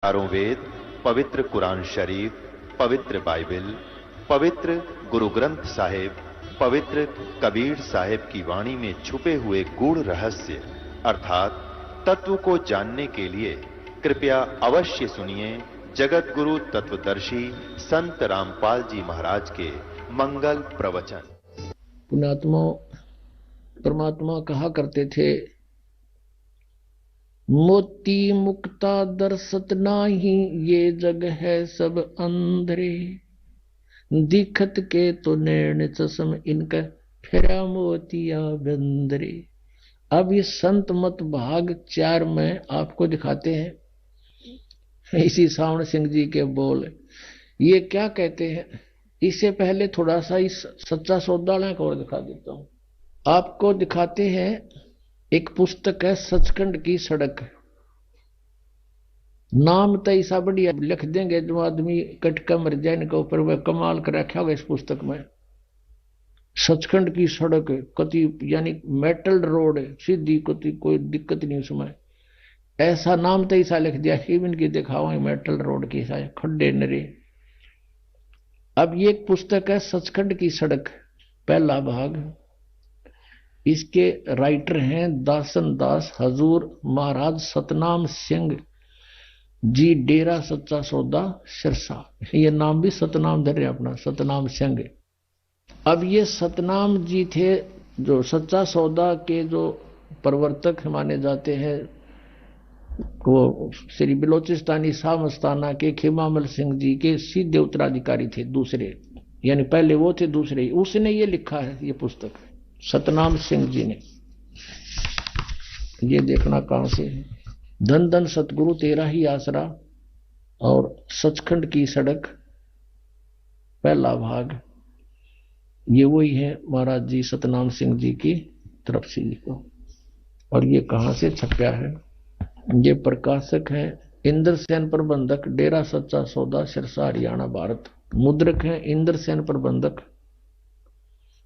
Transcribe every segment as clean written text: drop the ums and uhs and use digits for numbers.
चारों वेद, पवित्र कुरान शरीफ, पवित्र बाइबल, पवित्र गुरु ग्रंथ साहिब, पवित्र कबीर साहिब की वाणी में छुपे हुए गूढ़ रहस्य अर्थात तत्व को जानने के लिए कृपया अवश्य सुनिए जगत गुरु तत्वदर्शी संत रामपाल जी महाराज के मंगल प्रवचन। पुण्यात्मा परमात्मा कहा करते थे, मोती मुक्ता दर्शत नाही, ये जग है सब अंधरे। दिखत के तो नैन चश्म, इनका फेरा मोतिया बंदरे। अब ये संत मत भाग 4 में आपको दिखाते हैं इसी सावण सिंह जी के बोल। ये क्या कहते हैं, इससे पहले थोड़ा सा इस सच्चा सौदा को और दिखा देता हूं आपको। दिखाते हैं एक पुस्तक है सचखंड की सड़क। नाम तो ऐसा बढ़िया लिख देंगे जो आदमी कटका मर जाए इनके ऊपर, वह कमाल कर रखा होगा इस पुस्तक में। सचखंड की सड़क कति यानी मेटल रोड है, सीधी कति कोई दिक्कत नहीं उसमें। ऐसा नाम तो ऐसा लिख दिया इवन की दिखाओ मेटल रोड की खड्डे नरे। अब ये एक पुस्तक है सचखंड की सड़क, पहला भाग। इसके राइटर हैं दासन दास हजूर महाराज सतनाम सिंह जी, डेरा सच्चा सौदा सिरसा। ये नाम भी सतनाम धर अपना, सतनाम सिंह। अब ये सतनाम जी थे जो सच्चा सौदा के जो प्रवर्तक माने जाते हैं। वो श्री बिलोचिस्तानी शाह मस्ताना के खिमामल सिंह जी के सीधे उत्तराधिकारी थे, दूसरे, यानी पहले वो थे दूसरे। उसने ये लिखा है ये पुस्तक सतनाम सिंह जी ने। ये देखना कहां से है। धन धन सतगुरु तेरा ही आसरा और सचखंड की सड़क, पहला भाग। ये वही है महाराज जी सतनाम सिंह जी की तरफ से लिखो। और ये कहां से छपया है, ये प्रकाशक है इंद्र सेन प्रबंधक, डेरा सच्चा सौदा सिरसा हरियाणा भारत। मुद्रक है इंद्र सेन प्रबंधक,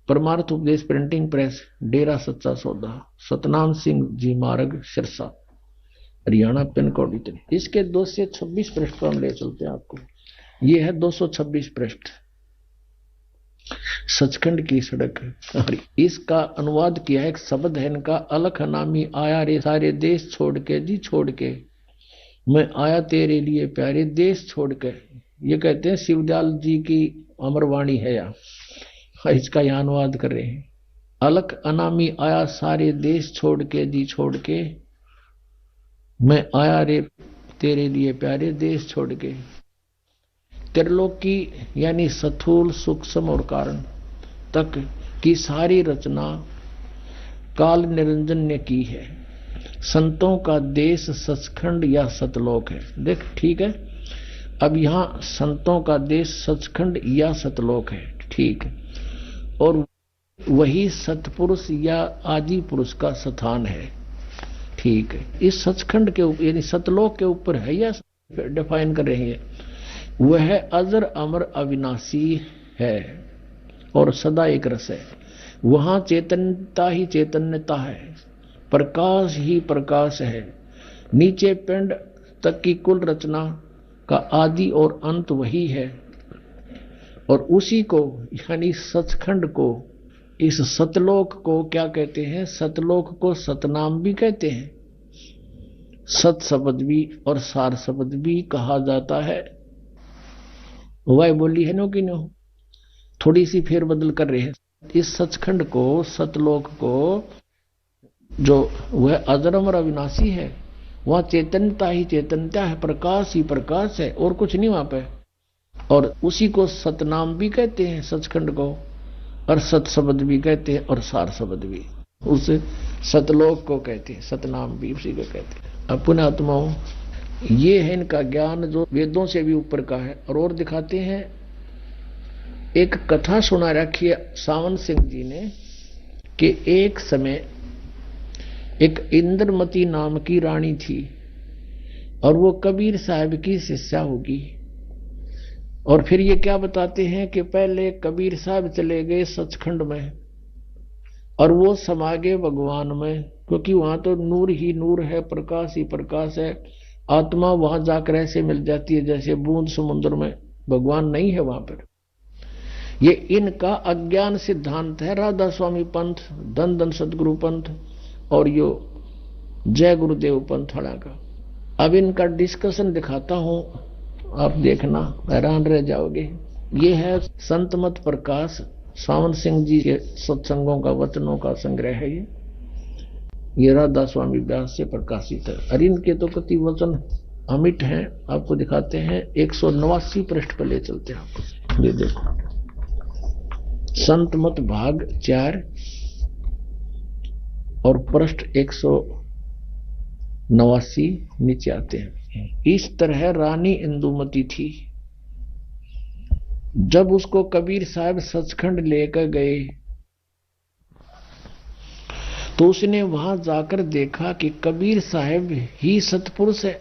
परमार्थ उपदेश प्रिंटिंग प्रेस, डेरा सच्चा सौदा, सतनाम सिंह जी मार्ग सिरसा हरियाणा, पिन कोड इतने। इसके 226 पृष्ठ पर हम ले चलते हैं आपको। ये है 226 पृष्ठ सचखंड की सड़क। और इसका अनुवाद किया है, एक शब्द है इनका, अलख नामी आया रे सारे देश छोड़ के, जी छोड़ के मैं आया तेरे लिए प्यारे देश छोड़ के। ये कहते हैं शिवदयाल जी की अमरवाणी है या इसका यह अनुवाद कर रहे हैं। अलख अनामी आया सारे देश छोड़ के, जी छोड़ के मैं आया रे तेरे लिए प्यारे देश छोड़ के। त्रिलोकी यानी स्थूल सूक्ष्म और कारण तक की सारी रचना काल निरंजन ने की है। संतों का देश सचखंड या सतलोक है। देख ठीक है, अब यहां संतों का देश सचखंड या सतलोक है, ठीक है। और वही सतपुरुष या आदि पुरुष का स्थान है, ठीक है। इस सचखंड के ऊपर यानी सतलोक के ऊपर है या डिफाइन कर रहे हैं। वह अजर अमर अविनाशी है और सदा एक रस है। वहां चैतन्यता ही चैतन्यता है, प्रकाश ही प्रकाश है। नीचे पिंड तक की कुल रचना का आदि और अंत वही है। और उसी को यानी सचखंड को, इस सतलोक को क्या कहते हैं, सतलोक को सतनाम भी कहते हैं, सत शब्द भी और सार शब्द भी कहा जाता है। वह बोली है नो कि नो, थोड़ी सी फेर बदल कर रहे हैं। इस सचखंड को, सतलोक को, जो वह अजरमर अविनाशी है, वहां चैतन्यता ही चैतन्यता है, प्रकाश ही प्रकाश है और कुछ नहीं वहां पे। और उसी को सतनाम भी कहते हैं सचखंड को, और सत शब्द भी कहते हैं और सार शब्द भी। उस सतलोक को कहते हैं, सतनाम भी उसी को कहते हैं। अपने आत्माओं, ये है इनका ज्ञान जो वेदों से भी ऊपर का है। और दिखाते हैं एक कथा सुना रखी है सावन सिंह जी ने कि एक समय एक इंद्रमती नाम की रानी थी और वो कबीर साहब की शिष्या होगी। और फिर ये क्या बताते हैं कि पहले कबीर साहब चले गए सचखंड में और वो समा गए भगवान में, क्योंकि वहां तो नूर ही नूर है, प्रकाश ही प्रकाश है। आत्मा वहां जाकर ऐसे मिल जाती है जैसे बूंद समुद्र में, भगवान नहीं है वहां पर। ये इनका अज्ञान सिद्धांत है। राधा स्वामी पंथ, धन धन सदगुरु पंथ और यो जय गुरुदेव पंथ वाला का। अब इनका डिस्कशन दिखाता हूं, आप देखना हैरान रह जाओगे। ये है संत मत प्रकाश, सावन सिंह जी के सत्संगों का वचनों का संग्रह है। ये राधा स्वामी व्यास से प्रकाशित है। और इनके तो कति वचन अमिट हैं, आपको दिखाते हैं। 189 पृष्ठ पर ले चलते हैं आपको। ये देखो, संत मत भाग 4 और पृष्ठ 189 नीचे आते हैं। इस तरह रानी इंदुमती थी। जब उसको कबीर साहब सचखंड लेकर गए तो उसने वहां जाकर देखा कि कबीर साहब ही सतपुरुष है,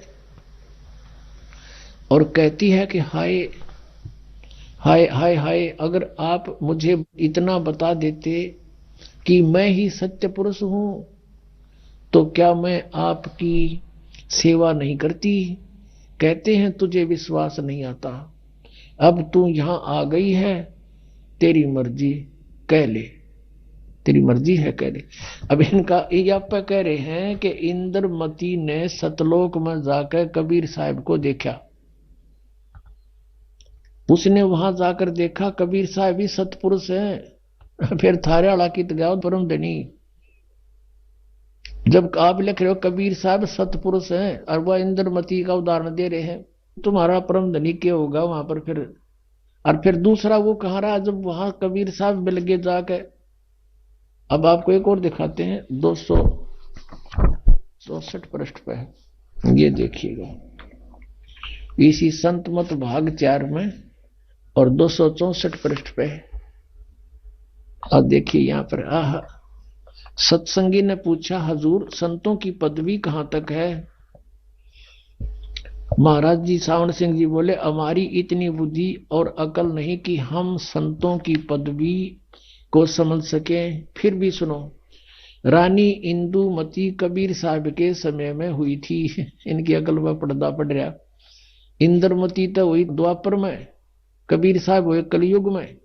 और कहती है कि हाय हाय हाय हाय, अगर आप मुझे इतना बता देते कि मैं ही सत्य पुरुष हूं तो क्या मैं आपकी सेवा नहीं करती। कहते हैं तुझे विश्वास नहीं आता, अब तू यहां आ गई है, तेरी मर्जी कह ले, तेरी मर्जी है कह ले। अब इनका ये आप कह रहे हैं कि इंद्रमती ने सतलोक में जाकर कबीर साहब को देखा। उसने वहां जाकर देखा कबीर साहब ही सतपुरुष हैं। फिर थारे वाला की तगाओ परम धनी। जब आप लिख रहे हो कबीर साहब सतपुरुष हैं और वह इंद्रमती का उदाहरण दे रहे हैं, तुम्हारा परम धनी क्या होगा वहां पर फिर। और फिर दूसरा वो कह रहा जब वहां कबीर साहब मिल गए जाके। अब आपको एक और दिखाते हैं, 264 पृष्ठ पे है, ये देखिएगा। इसी संत मत भाग 4 में और 264 पृष्ठ पे। अब देखिए यहां पर, आह, सत्संगी ने पूछा हजूर संतों की पदवी कहां तक है। महाराज जी सावन सिंह जी बोले हमारी इतनी बुद्धि और अकल नहीं कि हम संतों की पदवी को समझ सके। फिर भी सुनो, रानी इंदुमती कबीर साहब के समय में हुई थी। इनकी अकल में पर्दा पड़ रहा। इंद्रमती तो हुई द्वापर में, कबीर साहब हुए कलयुग में।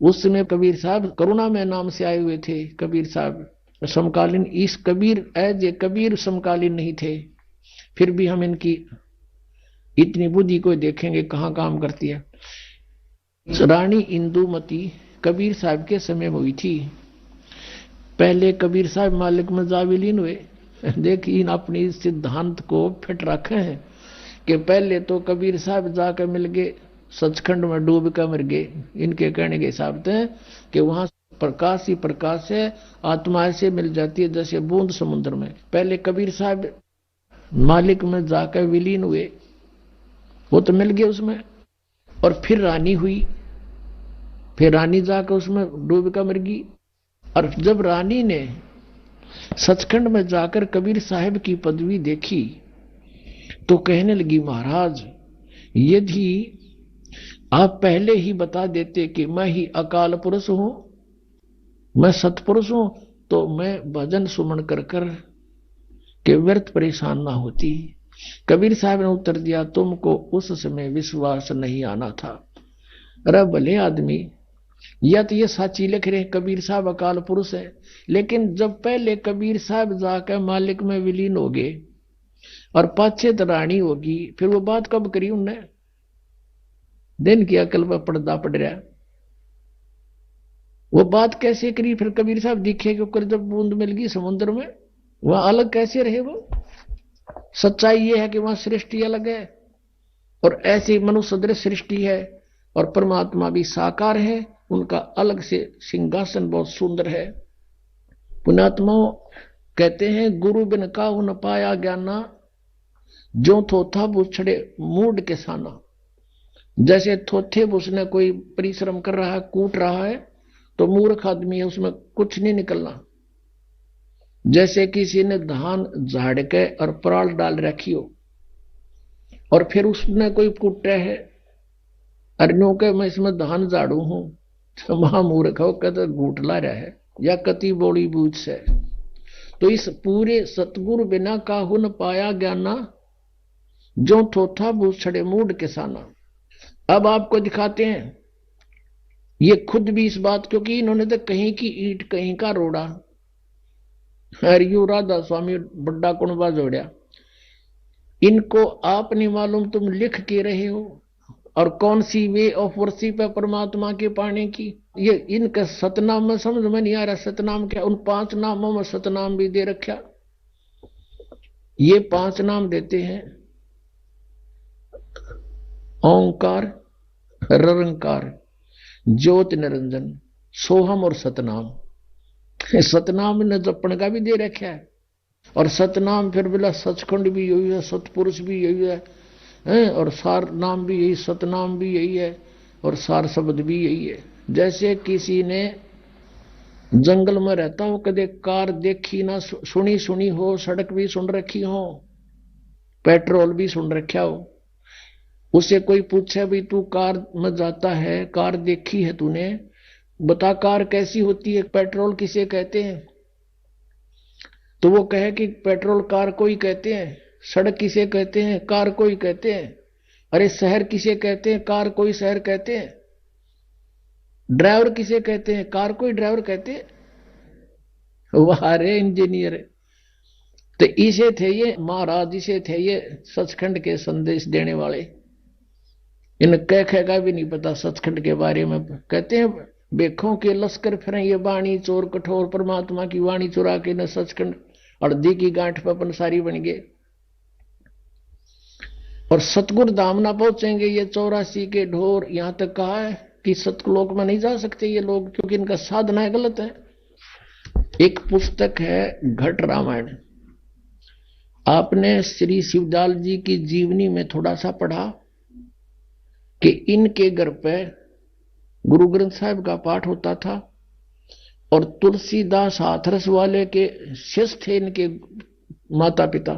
उस समय कबीर साहब करुणा में नाम से आए हुए थे। कबीर साहब समकालीन, इस कबीर ये कबीर समकालीन नहीं थे। फिर भी हम इनकी इतनी बुद्धि को देखेंगे कहां काम करती है। रानी इंदुमती कबीर साहब के समय में हुई थी। पहले कबीर साहब मालिक में जा विलीन हुए। देखिए अपनी सिद्धांत को फिट रखे हैं कि पहले तो कबीर साहब जाकर मिल गए, सचखंड में डूब कर मर गए। इनके कहने के हिसाब से कि वहां प्रकाश ही प्रकाश है, आत्मा ऐसे मिल जाती है जैसे बूंद समुद्र में। पहले कबीर साहब मालिक में जाकर विलीन हुए, वो तो मिल गए उसमें, और फिर रानी हुई, फिर रानी जाकर उसमें डूब कर मर गई। और जब रानी ने सचखंड में जाकर कबीर साहब की पदवी देखी तो कहने लगी महाराज यदि आप पहले ही बता देते कि मैं ही अकाल पुरुष हूं, मैं सतपुरुष हूं, तो मैं भजन सुमन कर कर के व्यर्थ परेशान ना होती। कबीर साहब ने उत्तर दिया तुमको उस समय विश्वास नहीं आना था। अरे भले आदमी, या तो ये साची लिख रहे कबीर साहब अकाल पुरुष है, लेकिन जब पहले कबीर साहब जाकर मालिक में विलीन हो गए और पाछे रानी होगी, फिर वो बात कब करी उनने। दिन की अकल पर पर्दा पड़ रहा, वो बात कैसे करी फिर कबीर साहब दिखे क्योंकि जब बूंद मिल गई समुद्र में, वहां अलग कैसे रहे वो। सच्चाई ये है कि वहां सृष्टि अलग है और ऐसी मनुष्य सदृश सृष्टि है, और परमात्मा भी साकार है, उनका अलग से सिंहासन बहुत सुंदर है। पुण्यात्मा कहते हैं गुरु बिन काहू न पाया ज्ञाना, जो थोथा बुछड़े मूड के साना। जैसे थोथे बुसने कोई परिश्रम कर रहा है, कूट रहा है, तो मूर्ख आदमी है, उसमें कुछ नहीं निकलना। जैसे किसी ने धान झाड़ के और पराल डाल रखी हो और फिर उसने कोई कुटे है, अरनों के मैं इसमें धान झाड़ू हूं, तो महामूर्ख हो कहते घूटला रहा है या कति बोली बूझ से। तो इस पूरे सतगुरु बिना काहू न पाया ज्ञाना, जो थोथा बूछड़े मूड किसाना। अब आपको दिखाते हैं ये खुद भी इस बात, क्योंकि इन्होंने तो कहीं की ईंट कहीं का रोड़ा, हरियू राधा स्वामी बड्डा कुणबा जोड़िया। इनको आप नहीं मालूम तुम लिख के रहे हो, और कौन सी वे ऑफ वर्शिप है परमात्मा के पाने की। ये इनका सतनाम में समझ में नहीं आ रहा। सतनाम क्या? उन 5 नामों में सतनाम भी दे रखा। ये 5 नाम देते हैं, ओंकार, ररंकार, ज्योत निरंजन, सोहम और सतनाम। सतनाम ने जपण का भी दे रखा है, और सतनाम फिर बोला सचखंड भी यही है, सतपुरुष भी यही है, और सार नाम भी यही, सतनाम भी यही है, और सार शब्द भी यही है। जैसे किसी ने जंगल में रहता हो, कदे कार देखी ना सुनी हो, सड़क भी सुन रखी हो, पेट्रोल भी सुन रखा हो, उसे कोई पूछे भी तू कार में जाता है, कार देखी है तूने, बता कार कैसी होती है, पेट्रोल किसे कहते हैं? तो वो कहे कि पेट्रोल कार को ही कहते हैं। सड़क किसे कहते हैं? कार को ही कहते हैं। अरे शहर किसे कहते हैं? कार को ही शहर कहते हैं। ड्राइवर किसे कहते हैं? कार को ही ड्राइवर कहते हैं। वाह रे इंजीनियर। तो इसे थे ये महाराज, इसे थे ये सचखंड के संदेश देने वाले। इन कह का भी नहीं पता सचखंड के बारे में। कहते हैं बेखों के लश्कर फिर ये वाणी चोर कठोर, परमात्मा की वाणी चुरा के न सचखंड अर्धी की गांठ पर पंसारी बन गए, और सतगुरु धाम ना पहुंचेंगे ये 84 के ढोर। यहां तक कहा है कि सतलोक में नहीं जा सकते ये लोग, क्योंकि इनका साधना गलत है। एक पुस्तक है घट रामायण, आपने श्री शिवदाल जी की जीवनी में थोड़ा सा पढ़ा कि इनके घर पे गुरु ग्रंथ साहिब का पाठ होता था, और तुलसीदास हाथरस वाले के शिष्य थे इनके माता पिता।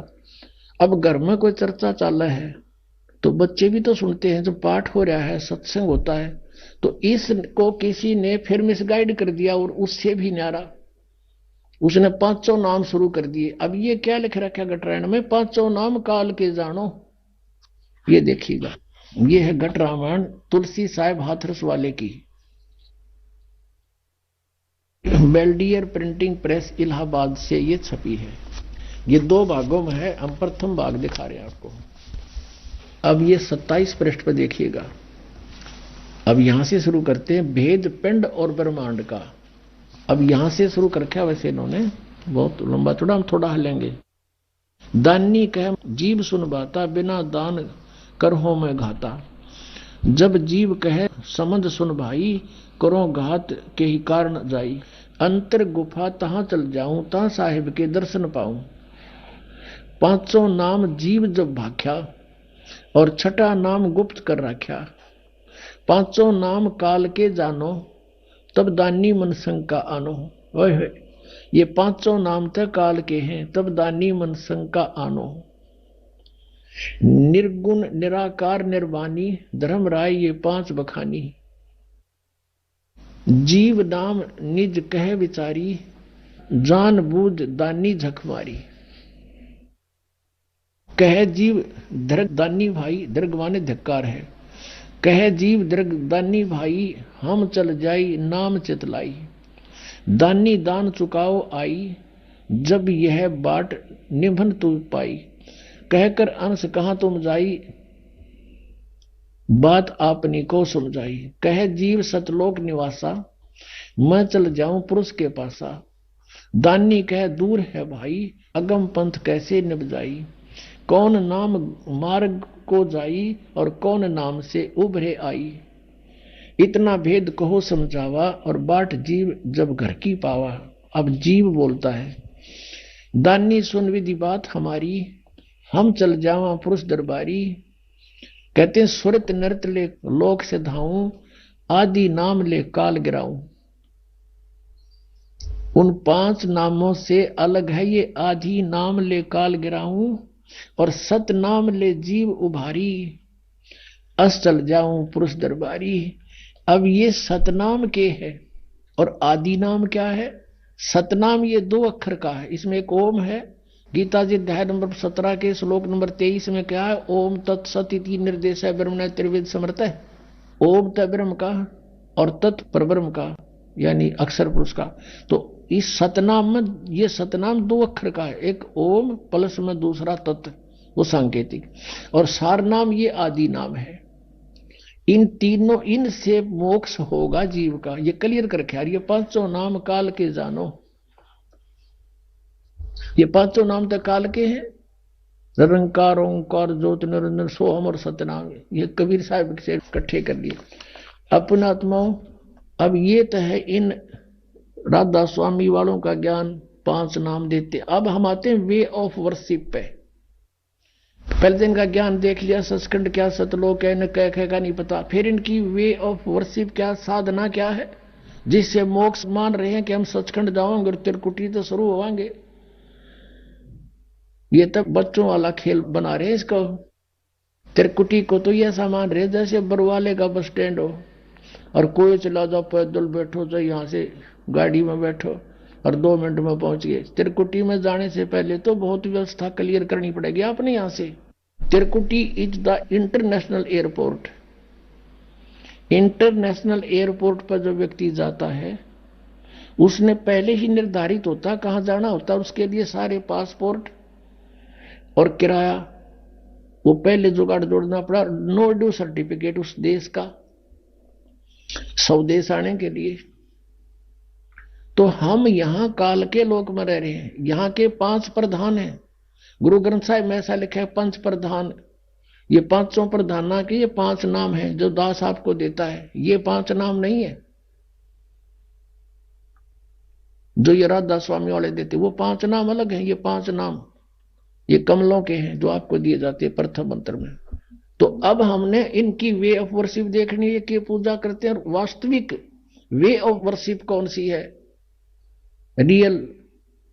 अब घर में कोई चर्चा चल रहा है तो बच्चे भी तो सुनते हैं, जब पाठ हो रहा है, सत्संग होता है, तो इसको किसी ने फिर मिसगाइड कर दिया, और उससे भी न्यारा उसने 500 नाम शुरू कर दिए। अब ये क्या लिख रखा घटरायण में? 500 नाम काल के जानो। ये देखिएगा, ये है घट रामायण तुलसी साहिब हाथरस वाले की, बेल्डियर प्रिंटिंग प्रेस इलाहाबाद से ये छपी है। ये 2 भागों में है, हम प्रथम भाग दिखा रहे हैं आपको। अब ये 27 पृष्ठ पर देखिएगा। अब यहां से शुरू करते हैं भेद पिंड और ब्रह्मांड का। अब यहां से शुरू कर रखा, वैसे इन्होंने बहुत लंबा चौड़ा, हम थोड़ा हलेंगे। दानी कह जीव सुन बाता, बिना दान कर हो मैं घाता। जब जीव कहे समझ सुन भाई, करो घात के ही कारण जाई। अंतर गुफा तहां चल जाऊं, तहां साहिब के दर्शन पाऊं। 500 नाम जीव जब भाख्या, और 6ठा नाम गुप्त कर रख्या। 500 नाम काल के जानो, तब दानी मन शंका आनो। ओए ये 500 नाम तो काल के हैं, तब दानी मन शंका आनो। निर्गुण निराकार निर्वाणी, धर्म राय ये 5 बखानी। जीव नाम निज कह विचारी, जान बूझ दानी झक मारी। कह जीव दर्ग दानी भाई, दर्ग माने धिक्कार है। कह जीव दर्ग दानी भाई, हम चल जाई नाम चितलाई। दानी दान चुकाओ आई, जब यह बाट निभन तू पाई। कहकर अंश कहां तुम जाई, बात आपनी को समझाई। कह जीव सतलोक निवासा, मैं चल जाऊं पुरुष के पासा। दानी कह दूर है भाई, अगम पंथ कैसे निभ जाई। कौन नाम मार्ग को जाई, और कौन नाम से उभरे आई। इतना भेद कहो समझावा, और बाट जीव जब घर की पावा। अब जीव बोलता है, दानी सुन विधि बात हमारी, हम चल जावा पुरुष दरबारी। कहते हैं सुरत नृत ले लोक से धाऊं, आदि नाम ले काल गिराऊं। उन 5 नामों से अलग है ये आदि नाम ले काल गिराऊं, और सत नाम ले जीव उभारी। अस चल जाऊं पुरुष दरबारी। अब ये सतनाम के है, और आदि नाम क्या है? सतनाम ये 2 अक्षर का है, इसमें एक ओम है, गीता जी अध्याय नंबर 17 के श्लोक नंबर 23 में क्या है? ओम तत्सत इति निर्देश है ब्रह्मण त्रिवेद समर्थ है। ओम त ब्रह्म का और तत् परब्रह्म का यानी अक्षर पुरुष का। तो इस सतनाम में, ये सतनाम 2 अक्षर का है, एक ओम प्लस में दूसरा तत्, वो सांकेतिक, और सार नाम ये आदि नाम है। इन तीनों, इनसे मोक्ष होगा जीव का, ये क्लियर करके यार। ये 5 नाम काल के जानो, ये 5 नाम तो काल के हैं। निरंकार ओंकार ज्योति निरंजन सोहम और सतनाम, ये कबीर साहब से इकट्ठे कर लिए। अपना आत्माओं, अब ये तो है इन राधा स्वामी वालों का ज्ञान, 5 नाम देते। अब हम आते हैं वे ऑफ वर्शिप पे। पहले दिन का ज्ञान देख लिया, सचखंड क्या, सतलोक क्या, इन्हें कह का नहीं पता। फिर इनकी वे ऑफ वर्शिप क्या, साधना क्या है, जिससे मोक्ष मान रहे हैं कि हम सचखंड जाओगे और त्रिकुटी तो शुरू होवांगे। ये तब बच्चों वाला खेल बना रहे हैं इसको। त्रिकुटी को तो ये सामान रहे जैसे बरवाले का बस स्टैंड हो, और कोई चला जाओ, पैदल बैठो, चाहे यहां से गाड़ी में बैठो और 2 मिनट में पहुंच गए। त्रिकुटी में जाने से पहले तो बहुत व्यवस्था क्लियर करनी पड़ेगी आपने। यहां से Trikuti is the international airport. International airport पर जो व्यक्ति जाता है उसने पहले ही निर्धारित होता कहां जाना होता, उसके लिए सारे पासपोर्ट और किराया वो पहले जुगाड़ जोड़ना पड़ा। नो ड्यू सर्टिफिकेट उस देश का, स्वदेश आने के लिए। तो हम यहां काल के लोक में रह रहे हैं। यहां के 5 प्रधान हैं। गुरु ग्रंथ साहिब में ऐसा लिखा है 5 प्रधान। ये 5 प्रधाना के ये 5 नाम हैं जो दास आपको देता है। ये 5 नाम नहीं है जो ये राधा स्वामी वाले देते, वो 5 नाम अलग हैं। ये 5 नाम ये कमलों के हैं जो आपको दिए जाते हैं प्रथम मंत्र में। तो अब हमने इनकी वे ऑफ वर्शिप देखनी है कि पूजा करते हैं, और वास्तविक वे ऑफ वर्शिप कौन सी है, रियल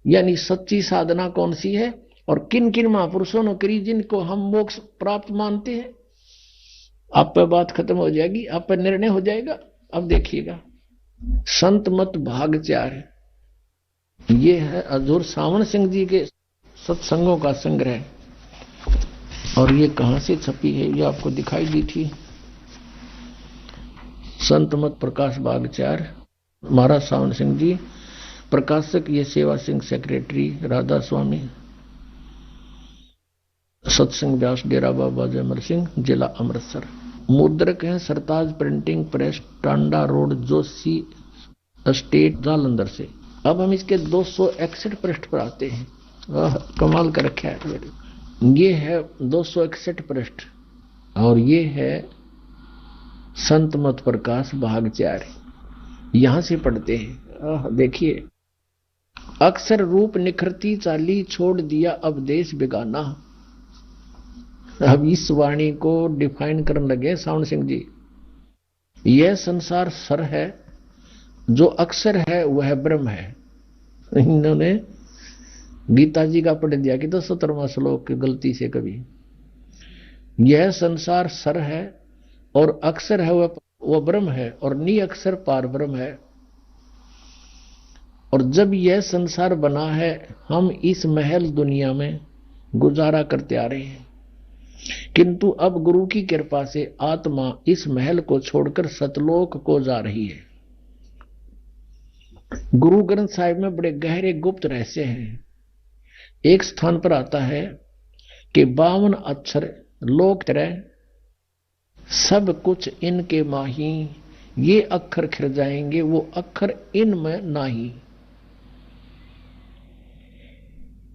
यानी सच्ची साधना कौन सी है, और किन किन महापुरुषों ने करी जिनको हम मोक्ष प्राप्त मानते हैं। आप पर बात खत्म हो जाएगी, आप पर निर्णय हो जाएगा। अब देखिएगा, संत मत भाग 4, ये है हजूर सावन सिंह जी के सत्संगों का संग्रह। और ये कहां से छपी है, ये आपको दिखाई दी थी। संत मत प्रकाश बाग 4, महाराज सावन सिंह जी प्रकाशक, ये सेवा सिंह सेक्रेटरी, राधा स्वामी सत्संग व्यास, डेरा बाबा जयमल सिंह, जिला अमृतसर। मुद्रक हैं Sartaj printing press, Tanda road, Joshi estate, Jalandhar से। अब हम इसके 261 पृष्ठ पर आते हैं। कमाल कर रखा है। ये है 261 पृष्ठ, और ये है संत मत प्रकाश भाग 4। यहां से पढ़ते हैं। देखिए, अक्षर रूप निखरती चाली, छोड़ दिया अब देश बेगाना। अब इस वाणी को डिफाइन करने लगे सावन सिंह जी। यह संसार सर है, जो अक्षर है वह ब्रह्म है। इन्होंने गीता जी का पढ़ दिया कि तो 17वां श्लोक गलती से कभी। यह संसार सर है और अक्षर है वह ब्रह्म है, और नी अक्षर पार ब्रह्म है। और जब यह संसार बना है, हम इस महल दुनिया में गुजारा करते आ रहे हैं, किंतु अब गुरु की कृपा से आत्मा इस महल को छोड़कर सतलोक को जा रही है। गुरु ग्रंथ साहिब में बड़े गहरे गुप्त रहस्य हैं। एक स्थान पर आता है कि 52 अक्षर लोक तरह सब कुछ इनके माही, ये अक्षर खिर जाएंगे, वो अक्षर इनमें नाही।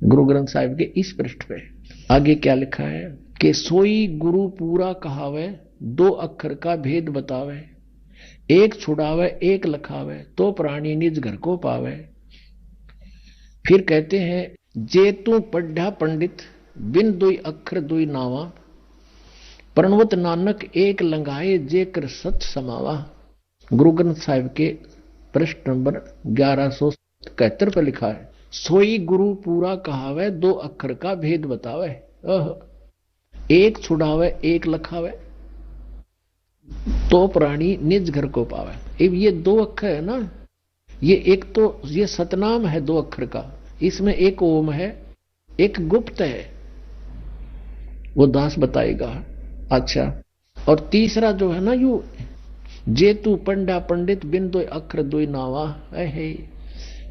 गुरु ग्रंथ साहिब के इस पृष्ठ पे आगे क्या लिखा है कि सोई गुरु पूरा कहावे, 2 अक्षर का भेद बतावे, एक छुड़ावे एक लखावे, तो प्राणी निज घर को पावे। फिर कहते हैं, जे तू पढ़ा पंडित, बिन 2 अक्षर 2 नावा, प्रणवत नानक एक लंगाए, जे कर सच समावा। गुरु ग्रंथ साहिब के पृष्ठ नंबर 1171 पर लिखा है, सोई गुरु पूरा कहावे, 2 अक्षर का भेद बतावे, एक छुड़ावे एक लखावे, तो प्राणी निज घर को पावे। अब ये 2 अक्षर है ना, ये एक तो ये सतनाम है 2 अक्षर का, इसमें एक ओम है एक गुप्त है, वो दास बताएगा। अच्छा, और तीसरा जो है ना, यू जे तू पंडा पंडित बिन दो अखर दो नावा है,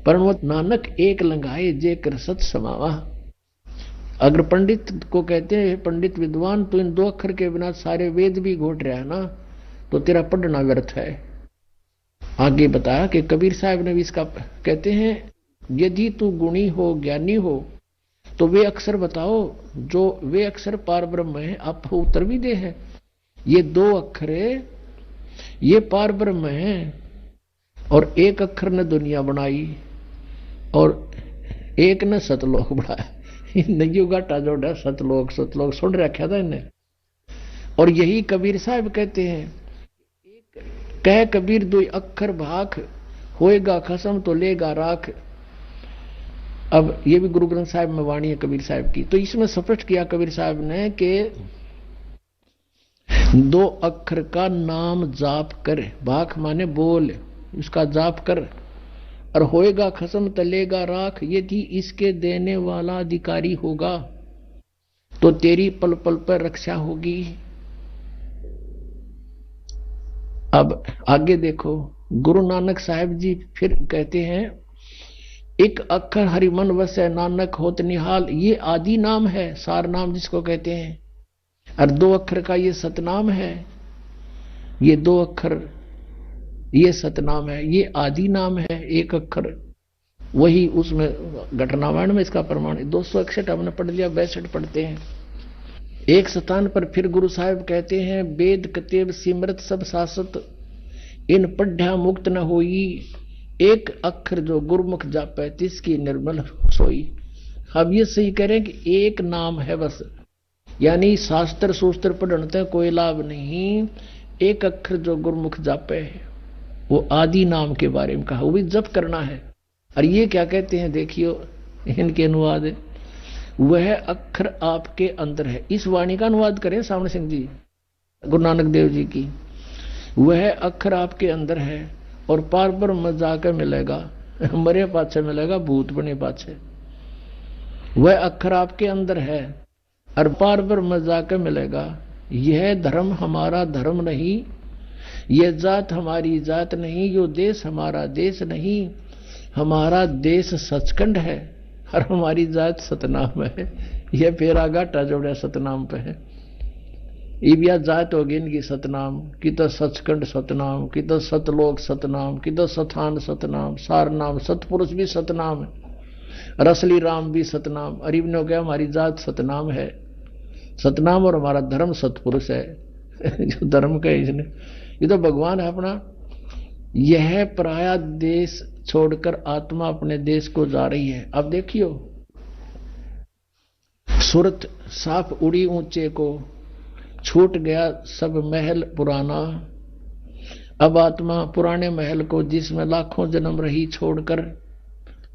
परमत नानक एक लंगाए जे कर सत समावा। अगर पंडित को कहते हैं पंडित विद्वान, तो इन 2 अक्षर के बिना सारे वेद भी घोट रहा है ना, तो तेरा पढ़ना व्यर्थ है। आगे बताया कि कबीर साहब ने भी इसका कहते हैं, यदि तू गुणी हो ज्ञानी हो तो वे अक्षर बताओ जो वे अक्षर पार ब्रह्म है। आप उत्तर भी दे है, ये 2 अक्षर ये पार ब्रह्म है, और 1 अक्षर ने दुनिया बनाई और 1 ने सतलोक बनाया। नयू घाटा जोड़ा सतलोक सतलोक सुन रखा था इन्हें। और यही कबीर साहब कहते हैं, कह कबीर 2 अक्षर भाख, होएगा खसम तो लेगा राख। अब ये भी गुरु ग्रंथ साहिब में वाणी है कबीर साहब की। तो इसमें स्पष्ट किया कबीर साहब ने कि 2 अक्षर का नाम जाप कर, भाख माने बोल, उसका जाप कर, और होएगा खसम तलेगा राख। यदि इसके देने वाला अधिकारी होगा तो तेरी पल पल पर रक्षा होगी। अब आगे देखो, गुरु नानक साहब जी फिर कहते हैं, 1 अक्षर हरि मन वसै नानक होत निहाल। ये आदि नाम है, सार नाम जिसको कहते हैं, और 2 अक्षर का ये सतनाम है। ये 2 अक्षर ये सतनाम है, ये आदि नाम है 1 अक्षर। वही उसमें घटनावाण में इसका प्रमाण है। 261 हमने पढ़ लिया, 62 पढ़ते हैं। एक स्थान पर फिर गुरु साहिब कहते हैं, वेद कतेब सिमरत सब सासत, इन पढ़्या मुक्त न होई। 1 अक्षर जो गुरुमुख जापै तिसकी निर्मल सोई। अब ये सही करें कि 1 नाम है बस, यानी शास्त्र सूस्त्र पढ़ने कोई लाभ नहीं। 1 अक्षर जो गुरुमुख जापै है, वो आदि नाम के बारे में कहा, वो भी जप करना है। और ये क्या कहते हैं, देखियो इनके अनुवाद, वह अक्षर आपके अंदर है। इस वाणी का अनुवाद करें सामने सिंह जी, गुरु नानक देव जी की। वह अक्षर आपके अंदर है और पार ब्रह्म में जाकर मिलेगा, मरे पाछे मिलेगा, भूत बने पाछे। वह अक्षर आपके अंदर है और पार ब्रह्म में जाकर मिलेगा। यह धर्म हमारा धर्म नहीं, यह जात हमारी जात नहीं, यो देश हमारा देश नहीं। हमारा देश सचखंड है और हमारी जात सतनाम है। यह फेरा घाटा जोड़ा सतनाम पे है। इबिया जात होगी इनकी सतनाम की, तो सचखंड सतनाम की, तो सतलोक सतनाम की, तो सथान सतनाम, सार नाम सतपुरुष भी सतनाम है, रसली राम भी सतनाम। अरीब ने कहा हमारी जात सतनाम है, सतनाम, और हमारा धर्म सतपुरुष है। जो धर्म का इसने, ये तो भगवान है अपना। यह पराया देश छोड़कर आत्मा अपने देश को जा रही है। अब देखियो, सूरत साफ उड़ी ऊंचे को, छूट गया सब महल पुराना। अब आत्मा पुराने महल को, जिसमें लाखों जन्म रही, छोड़कर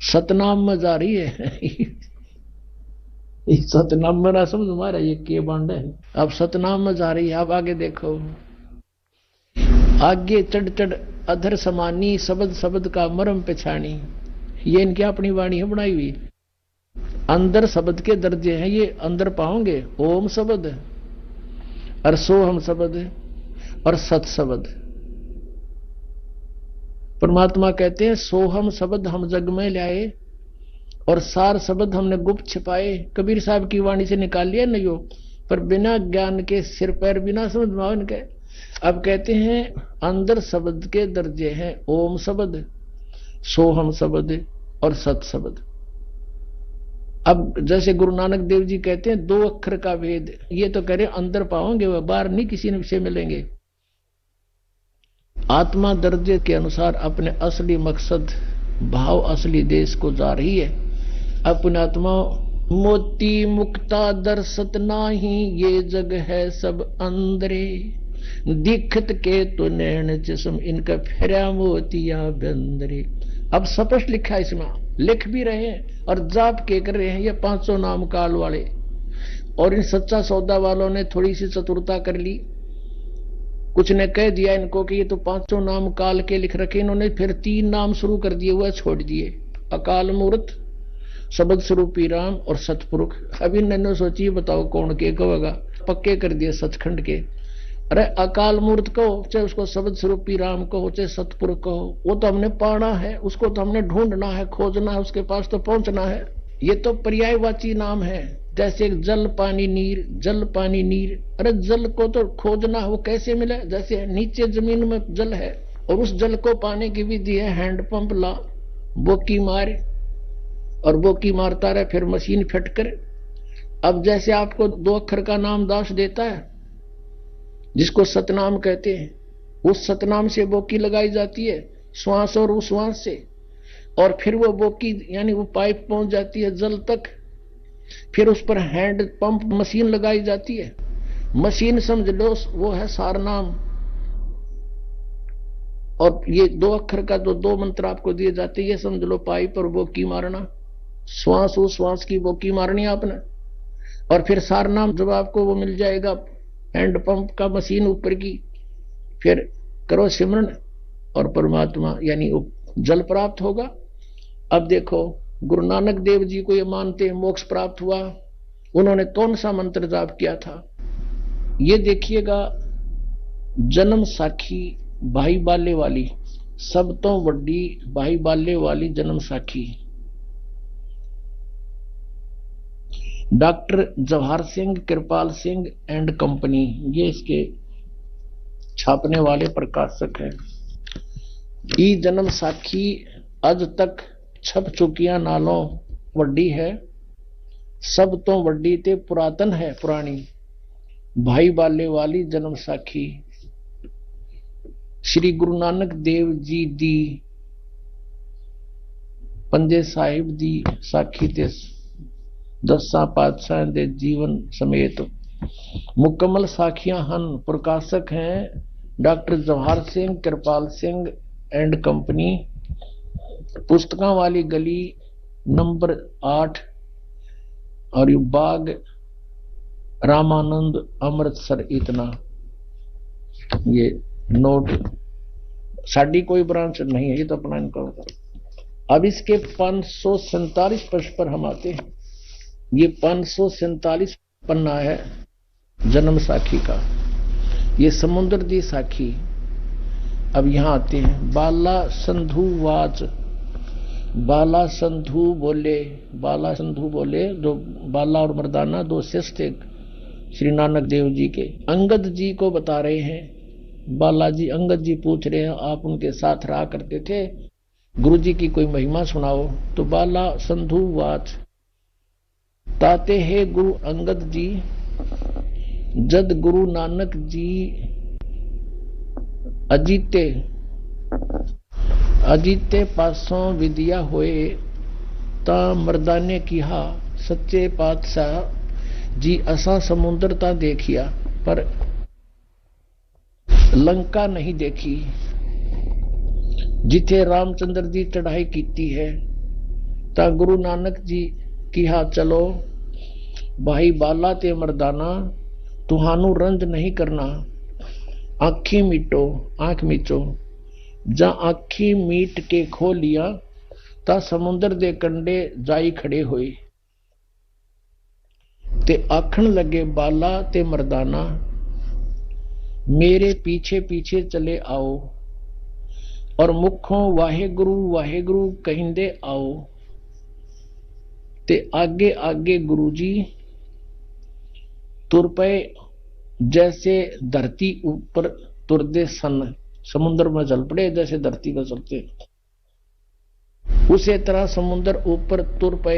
सतनाम में जा रही है। सतनाम में ना समझ हमारा ये के बांड है। अब सतनाम में जा रही है। अब आगे देखो, आगे चढ़ चढ़ अधर समानी, शब्द शब्द का मरम पिछानी। ये इनकी अपनी वाणी है बनाई हुई। अंदर शब्द के दर्जे हैं, ये अंदर पाओगे ओम शब्द और सोहम शब्द और सत शब्द। परमात्मा कहते हैं सोहम शब्द हम जग में लाए और सार शब्द हमने गुप्त छिपाए। कबीर साहब की वाणी से निकाल लिया न यो, पर बिना ज्ञान के सिर पैर बिना समझ में इनके। अब कहते हैं अंदर शब्द के दर्जे हैं ओम शब्द, सोहम शब्द और सत शब्द। अब जैसे गुरु नानक देव जी कहते हैं 2 अक्षर का भेद, ये तो कह रहे अंदर पाओगे, वह बाहर नहीं किसी से मिलेंगे। आत्मा दर्जे के अनुसार अपने असली मकसद भाव असली देश को जा रही है। अपने आत्मा मोती मुक्ता दर्शत नाही, ये जग है सब अंदरे। दिखत के तो नैन जिस्म, इनका फेरा मोतिया बंदरे। अब स्पष्ट लिखा है इसमें, लिख भी रहे हैं और जाप के कर रहे हैं ये 500 नाम काल वाले। और इन सच्चा सौदा वालों ने थोड़ी सी चतुरता कर ली, कुछ ने कह दिया इनको कि ये तो 500 नाम काल के लिख रखे, इन्होंने फिर 3 नाम शुरू कर दिए, हुआ छोड़ दिए, अकाल मूर्त शब्द स्वरूपी राम और सतपुरुष। अभी नैनो सोचिए, बताओ कौन के कहेगा? पक्के कर दिए सचखंड के। अरे अकाल मूर्त कहो, चाहे उसको शब्द स्वरूपी राम कहो, चाहे सतपुरुष कहो, वो तो हमने पाना है, उसको तो हमने ढूंढना है, खोजना है, उसके पास तो पहुंचना है। ये तो पर्यायवाची नाम है, जैसे जल पानी नीर, जल पानी नीर। अरे जल को तो खोजना है, वो कैसे मिले? जैसे नीचे जमीन में जल है और उस जल को पाने की विधि है हैंडपंप ला, बोकी मार, और बोकी मारता रहे, फिर मशीन फिट कर। अब जैसे आपको 2 अक्षर का नाम दास देता है, जिसको सतनाम कहते हैं, उस सतनाम से बोकी लगाई जाती है, श्वास और उश्वास से, और फिर वो बोकी यानी वो पाइप पहुंच जाती है जल तक, फिर उस पर हैंड पंप मशीन लगाई जाती है। मशीन समझ लो वो है सारनाम। और ये 2 अक्षर का जो 2 मंत्र आपको दिए जाते हैं, ये समझ लो पाइप और बोकी मारना, श्वास उश्वास की बोकी मारनी आपने। और फिर सारनाम जब आपको वो मिल जाएगा हैंड पंप का मशीन ऊपर की, फिर करो सिमरन और परमात्मा यानी जल प्राप्त होगा। अब देखो गुरु नानक देव जी को ये मानते हैं मोक्ष प्राप्त हुआ, उन्होंने कौन सा मंत्र जाप किया था? ये देखिएगा, जन्म साखी भाई बाले वाली, सब तो वड्डी भाई बाले वाली जन्म साखी। Doctor Jawahar Singh Kirpal Singh and company, ये इसके छापने वाले प्रकाशक हैं। ई जन्म साखी आज तक छप चुकिया नालों वड्डी है, सब तो वड्डी ते पुरातन है पुरानी, भाई बाले वाली जन्म साखी। श्री गुरु नानक देव जी दी पंजे साहिब दी साखी ते 10 पातशाह दे जीवन समेत मुकम्मल साखियां हन। प्रकाशक हैं doctor Jawahar Singh Kirpal Singh and company, पुस्तकां वाली गली नंबर 8 और यू बाग रामानंद अमृतसर। इतना ये नोट, साड़ी कोई ब्रांच नहीं है, ये तो अपना इनका होता। अब इसके 547 पृष्ठ पर हम आते हैं। ये 547 पन्ना है जन्म साखी का, ये समुद्र दी साखी। अब यहां आते हैं। बाला संधु वाच, बाला संधु बोले, बाला संधु बोले, जो बाला और मर्दाना 2 शिष्य थे श्री नानक देव जी के, अंगद जी को बता रहे हैं। बालाजी अंगद जी पूछ रहे हैं, आप उनके साथ रहा करते थे, गुरु जी की कोई महिमा सुनाओ। तो बाला संधु वाच, ताते है गुरु अंगद जी, जद गुरु नानक जी अजीते पासों विद्या होए, ता मर्दाने किहा सच्चे पातशाह जी असा समुद्र ता देखिया, पर लंका नहीं देखी, जिथे रामचंद्र जी चढ़ाई कीती है। ता गुरु नानक जी किहा चलो भाई बाला ते मर्दाना, तुहानू रंज नहीं करना, आखी मीटो, आंख मीचो। जा आखी मीट के खो लिया, ता समुद्र दे कंडे जाई खड़े होए, ते आखण लगे बाला ते मर्दाना, मेरे पीछे पीछे चले आओ, और मुखों वाहेगुरु वाहेगुरु कहिंदे आओ। ते आगे आगे गुरुजी तुर पे, जैसे धरती ऊपर तुरदे सन, समुद्र में चल पड़े जैसे धरती पर चलते, उसी तरह समुद्र ऊपर तुर पे,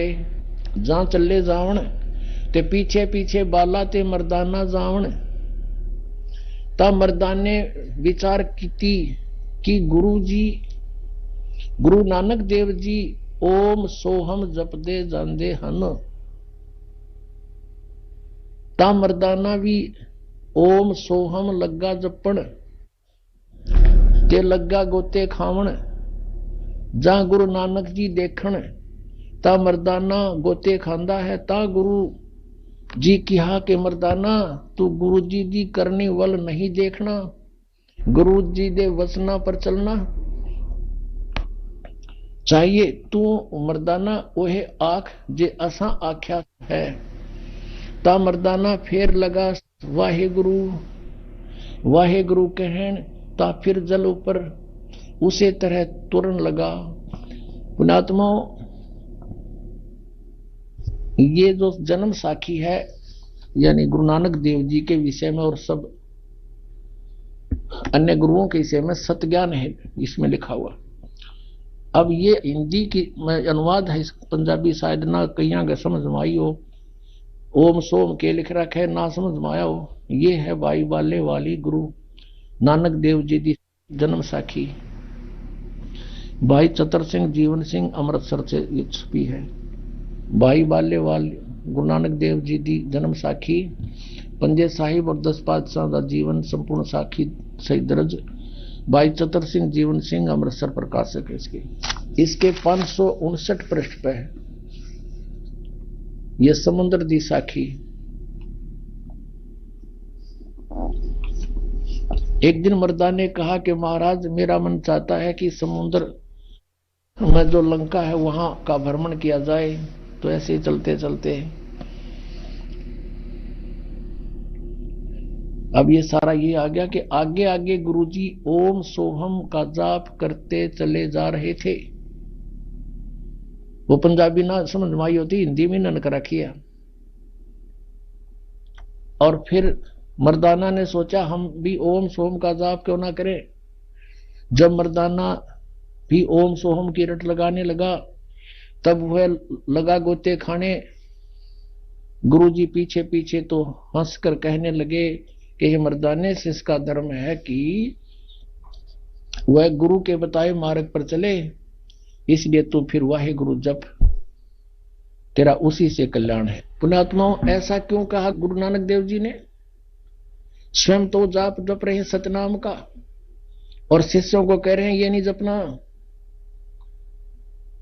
जहां चले जावण, ते पीछे पीछे बाला ते मर्दाना जावण। ता मर्दाने विचार कीती कि गुरु जी, गुरु नानक देव जी ओम सोहम जपदे जांदे हन। ता मर्दाना भी ओम सोहम लगा जपण, ते लगा गोते खावण। जा गुरु नानक जी देखण, ता मर्दाना गोते खांदा है। ता गुरु जी कहा के मर्दाना, तू गुरु जी दी करनी वल नहीं देखना, गुरु जी दे वचना पर चलना। चाहिए तू मर्दाना ओहे आख जे असा आख्या है। ता मर्दाना फेर लगा वाहे गुरु कहन, ता फिर जल ऊपर उसे तरह तुरन लगा। पुण्यात्मा, ये जो जन्म साखी है यानी गुरु नानक देव जी के विषय में और सब अन्य गुरुओं के विषय में सत्ज्ञान है इसमें लिखा हुआ। अब ये हिंदी की अनुवाद है, पंजाबी शायद ना कहीं आगे समझ में आई हो, ओम सोम के लिख रखा है ना समझ में आया हो। ये है बाई बाले वाली गुरु नानक देव जी की जन्म साखी। भाई चतर सिंह जीवन सिंह अमृतसर से छपी है। भाई बाले वाले गुरु नानक देव जी की जन्म साखी, पंजे साहिब और 10 पातशाह का जीवन संपूर्ण साखी सही दर्ज। भाई चतर सिंह जीवन सिंह अमृतसर प्रकाशक है इसके 559 पृष्ठ पे है ये समुद्र दी साखी। एक दिन मर्दा ने कहा कि महाराज मेरा मन चाहता है कि समुद्र में जो लंका है वहां का भ्रमण किया जाए। तो ऐसे चलते चलते अब ये सारा ये आ गया कि आगे आगे गुरुजी ओम सोहम का जाप करते चले जा रहे थे। वो पंजाबी ना समझ में आई होती, हिंदी में ननक रखी है। और फिर मर्दाना ने सोचा हम भी ओम सोहम का जाप क्यों ना करें। जब मर्दाना भी ओम सोहम की रट लगाने लगा तब वह लगा गोते खाने। गुरुजी पीछे पीछे तो हंसकर कहने लगे कि हे मर्दाने से इसका धर्म है कि वह गुरु के बताए मार्ग पर चले, इसलिए तू फिर वाहे गुरु जप, तेरा उसी से कल्याण है। पुण्यात्माओं, ऐसा क्यों कहा गुरु नानक देव जी ने? स्वयं तो जाप जप रहे सतनाम का और शिष्यों को कह रहे हैं ये नहीं जपना,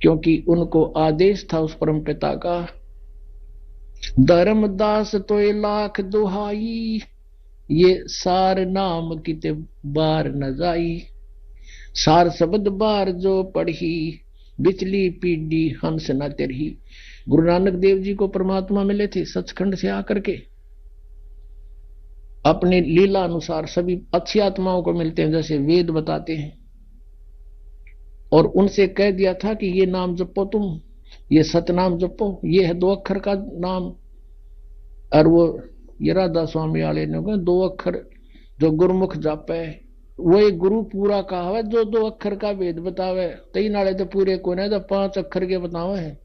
क्योंकि उनको आदेश था उस परम पिता का, धर्मदास तो लाख दुहाई, ये सार नाम किते बार न जाई, सार शब्द बार जो पढ़ी, बिचली पीढ़ी हंस न तेरही। गुरु नानक देव जी को परमात्मा मिले थे सचखंड से आकर के, अपने लीला अनुसार सभी अच्छी आत्माओं को मिलते हैं जैसे वेद बताते हैं। और उनसे कह दिया था कि ये नाम जपो, तुम ये सतनाम जपो, ये है 2 अक्षर का नाम। और वो ये राधा स्वामी वाले ने कहा 2 अक्षर जो गुरुमुख जापे वो एक गुरु पूरा कहा है जो 2 अक्षर का वेद बतावे। 3 नाले तो पूरे को नहीं तो 5 अक्षर के बतावे है।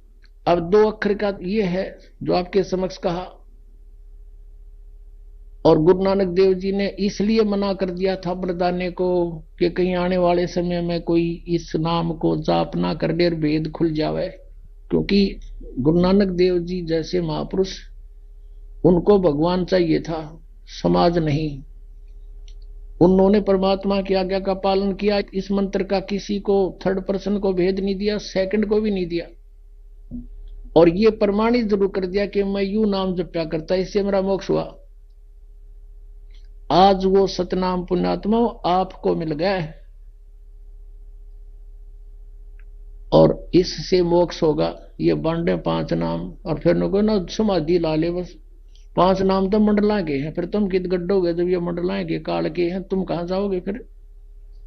अब 2 अक्षर का ये है जो आपके समक्ष कहा। और गुरु नानक देव जी ने इसलिए मना कर दिया था मर्दाने को कि कहीं आने वाले समय में कोई इस नाम को जाप ना कर दे और भेद खुल जावे, क्योंकि गुरु नानक देव जी जैसे महापुरुष उनको भगवान चाहिए था, समाज नहीं। उन्होंने परमात्मा की आज्ञा का पालन किया। इस मंत्र का किसी को थर्ड पर्सन को भेद नहीं दिया, सेकंड को भी नहीं दिया। और ये प्रमाणित जरूर कर दिया कि मैं यूं नाम जप्या करता इससे मेरा मोक्ष हुआ। आज वो सतनाम पुण्यात्मा आपको मिल गया है और इससे मोक्ष होगा। ये बांटे 5 नाम और फिर ना समाधि ला ले, बस 5 नाम तो मंडला के हैं, फिर तुम कित गड्ढोगे जब ये मंडलाएं के काल के हैं, तुम कहां जाओगे? फिर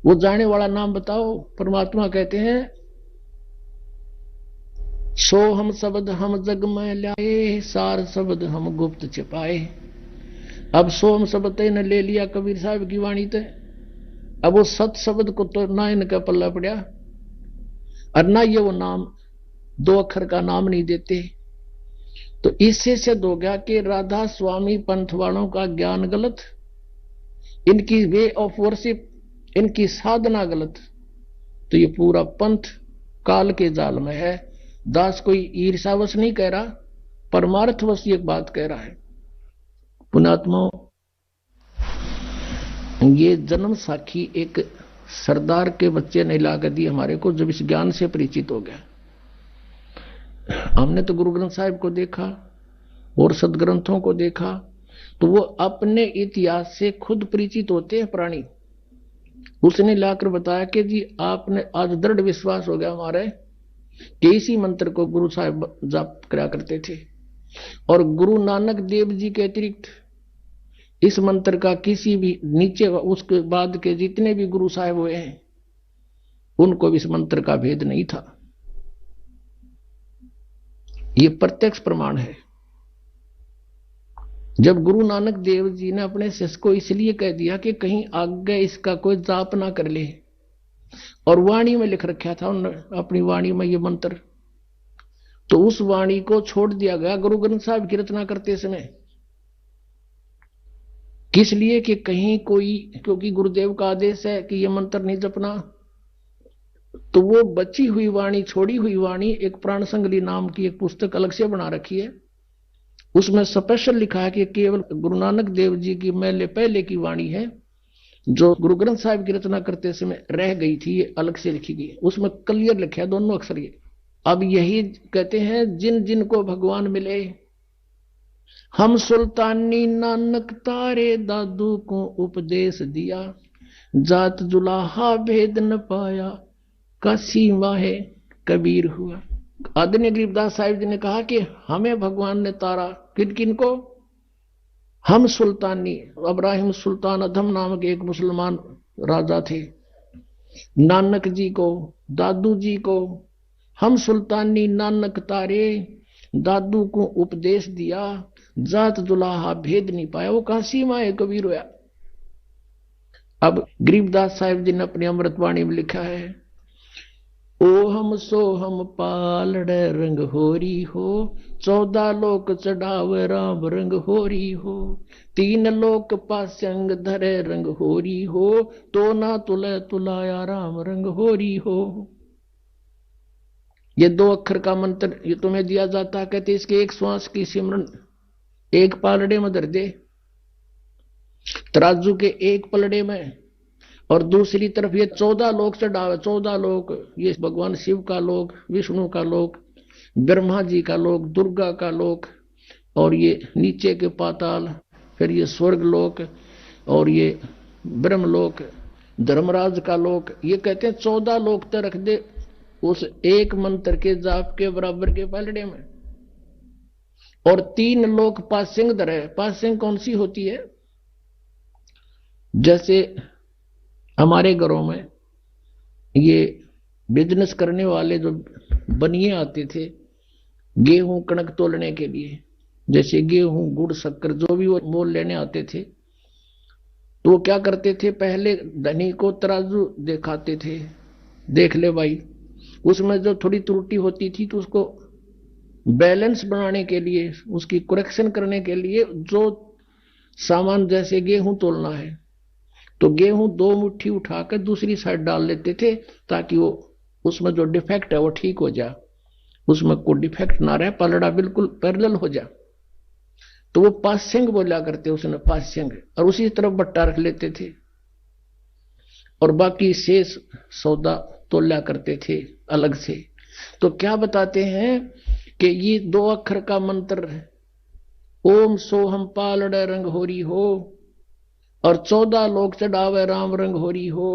वो जाने वाला नाम बताओ। परमात्मा कहते हैं सो हम शब्द हम जग में लाए, सार शब्द हम गुप्त छिपाए। अब सोम शब्द ने ले लिया कबीर साहब की वाणी ते, अब वो सत शब्द को तो ना इनका पल्ला पड़ा और ना ये वो नाम 2 अक्षर का नाम नहीं देते। तो इससे सिद्ध हो गया कि राधा स्वामी पंथ वालों का ज्ञान गलत, इनकी वे ऑफ वर्शिप, इनकी साधना गलत। तो ये पूरा पंथ काल के जाल में है। दास कोई ईर्षावश नहीं कह रहा, परमार्थवश ये बात कह रहा है। पुण्यात्माओं, ये जन्म साखी एक सरदार के बच्चे ने ला कर दी हमारे को जब इस ज्ञान से परिचित हो गया। हमने तो गुरु ग्रंथ साहिब को देखा और सदग्रंथों को देखा, तो वो अपने इतिहास से खुद परिचित होते हैं प्राणी। उसने लाकर बताया कि जी आपने आज दृढ़ विश्वास हो गया हमारे कि इसी मंत्र को गुरु साहब जाप करा करते थे। और गुरु नानक देव जी के अतिरिक्त इस मंत्र का किसी भी नीचे उसके बाद के जितने भी गुरु साहब हुए हैं उनको भी इस मंत्र का भेद नहीं था। ये प्रत्यक्ष प्रमाण है। जब गुरु नानक देव जी ने अपने शिष्य को इसलिए कह दिया कि कहीं आगे इसका कोई जाप ना कर ले, और वाणी में लिख रखा था उन्होंने अपनी वाणी में ये मंत्र, तो उस वाणी को छोड़ दिया गया गुरु ग्रंथ साहिब की रचना करते समय। किस लिए कि कहीं कोई, क्योंकि गुरुदेव का आदेश है कि ये मंत्र नहीं जपना, तो वो बची हुई वाणी, छोड़ी हुई वाणी, एक प्राण संगली नाम की एक पुस्तक अलग से बना रखी है, उसमें स्पेशल लिखा है कि केवल गुरु नानक देव जी की मैले पहले की वाणी है जो गुरु ग्रंथ साहिब की रचना करते समय रह गई थी, ये अलग से लिखी गई। उसमें क्लियर लिखा है दोनों अक्षर ये। अब यही कहते हैं जिन जिन को भगवान मिले, हम सुल्तानी नानक तारे दादू को उपदेश दिया, जात जुलाहा भेद न पाया, काशी वाहे कबीर हुआ। आदरणीय गरीबदास साहिब जी ने कहा कि हमें भगवान ने तारा, किन किन को? हम सुल्तानी, इब्राहिम सुल्तान अधम नामक एक मुसलमान राजा थे, नानक जी को, दादू जी को, हम सुल्तानी नानक तारे दादू को उपदेश दिया, जात जुलाहा भेद नहीं पाया, वो काशी माए कबीर हुआ। अब गरीबदास साहिब जी ने अपनी अमृतवाणी में लिखा है, ओ हम सो हम पालड़े रंग होरी हो, 14 लोक चढ़ावे राम रंग होरी हो, 3 लोक पास्यंग धरे रंग होरी हो, तो ना तुले तुलाया राम रंग होरी हो। ये 2 अक्षर का मंत्र ये तुम्हें दिया जाता, कहते इसके एक श्वास की सिमरन एक पालड़े में धर दे, तराजू के एक पलड़े में, और दूसरी तरफ ये 14 लोक चढ़ावे। 14 लोक ये भगवान शिव का लोक, विष्णु का लोक, ब्रह्मा जी का लोक, दुर्गा का लोक, और ये नीचे के पाताल, फिर ये स्वर्ग लोक, और ये ब्रह्मलोक, धर्मराज का लोक। ये कहते हैं 14 लोक तक रख दे उस एक मंत्र के जाप के बराबर के पलड़े में। और 3 लोक पासिंग धरे। पासिंग कौन सी होती है? जैसे हमारे घरों में ये बिजनेस करने वाले जो बनिए आते थे गेहूं कणक तोलने के लिए, जैसे गेहूं गुड़ शक्कर जो भी वो मोल लेने आते थे, तो वो क्या करते थे, पहले धनी को तराजू दिखाते थे, देख ले भाई, उसमें जो थोड़ी त्रुटि होती थी तो उसको बैलेंस बनाने के लिए, उसकी करेक्शन करने के लिए जो सामान, जैसे गेहूं तोलना है तो गेहूं 2 मुट्ठी उठाकर दूसरी साइड डाल लेते थे ताकि वो उसमें जो डिफेक्ट है वो ठीक हो जाए, उसमें कोई डिफेक्ट ना रहे, पलड़ा बिल्कुल पैरेलल हो जाए। तो वो पास्यंग बोला करते उसने, पास्यंग, और उसी तरफ बट्टा रख लेते थे और बाकी शेष सौदा तोला करते थे अलग से। तो क्या बताते हैं कि ये 2 अक्षर का मंत्र है, ओम सोहम पालड़े रंग होरी हो, और 14 लोक चढ़ावे राम रंग होरी हो,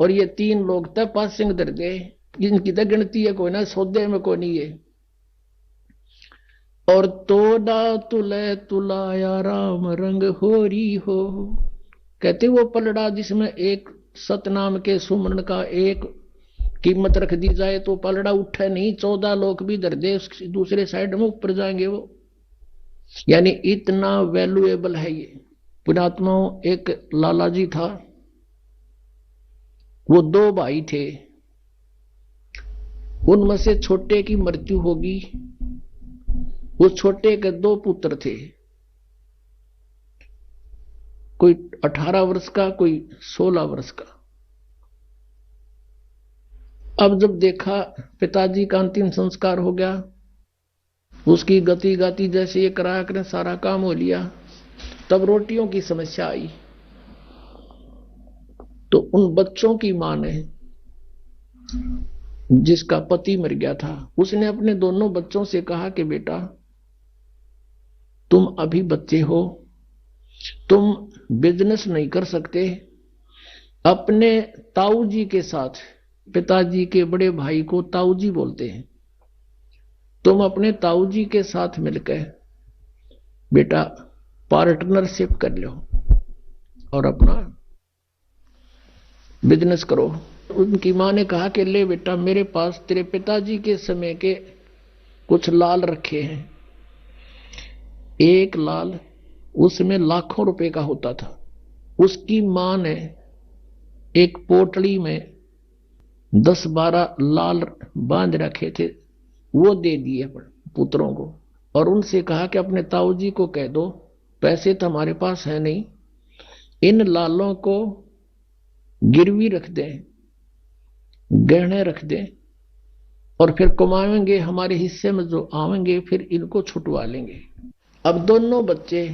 और ये 3 लोग तक पासिंग धर दे। इनकी तो गिनती है कोई ना, सौदे में कोई नहीं है। और तोड़ा तुले तुलाया राम रंग होरी हो, कहते वो पलड़ा जिसमें एक सतनाम के सुमरण का एक कीमत रख दी जाए तो पलड़ा उठे नहीं, 14 लोग भी धर दे दूसरे साइड में ऊपर जाएंगे वो, यानी इतना वैल्यूएबल है ये। पुणात्माओं, एक लाला जी था, वो 2 भाई थे, उनमें से छोटे की मृत्यु होगी, उस छोटे के 2 पुत्र थे, कोई 18 वर्ष का, कोई 16 वर्ष का। अब जब देखा पिताजी का अंतिम संस्कार हो गया, उसकी गति गाती जैसे ये कराया करें सारा काम हो लिया, तब रोटियों की समस्या आई। तो उन बच्चों की मां ने, जिसका पति मर गया था, उसने अपने दोनों बच्चों से कहा कि बेटा तुम अभी बच्चे हो, तुम बिजनेस नहीं कर सकते, अपने ताऊ जी के साथ पिताजी के बड़े भाई को ताऊजी बोलते हैं। तुम अपने ताऊजी के साथ मिलकर बेटा पार्टनरशिप कर लो और अपना बिजनेस करो। उनकी मां ने कहा कि ले बेटा, मेरे पास तेरे पिताजी के समय के कुछ लाल रखे हैं। एक लाल उसमें लाखों रुपए का होता था। उसकी मां ने एक पोटली में 10-12 लाल बांध रखे थे, वो दे दिए पुत्रों को और उनसे कहा कि अपने ताऊजी को कह दो, पैसे तो हमारे पास है नहीं, इन लालों को गिरवी रख दें, गहने रख दें और फिर कमाएंगे, हमारे हिस्से में जो आवेंगे फिर इनको छुटवा लेंगे। अब दोनों बच्चे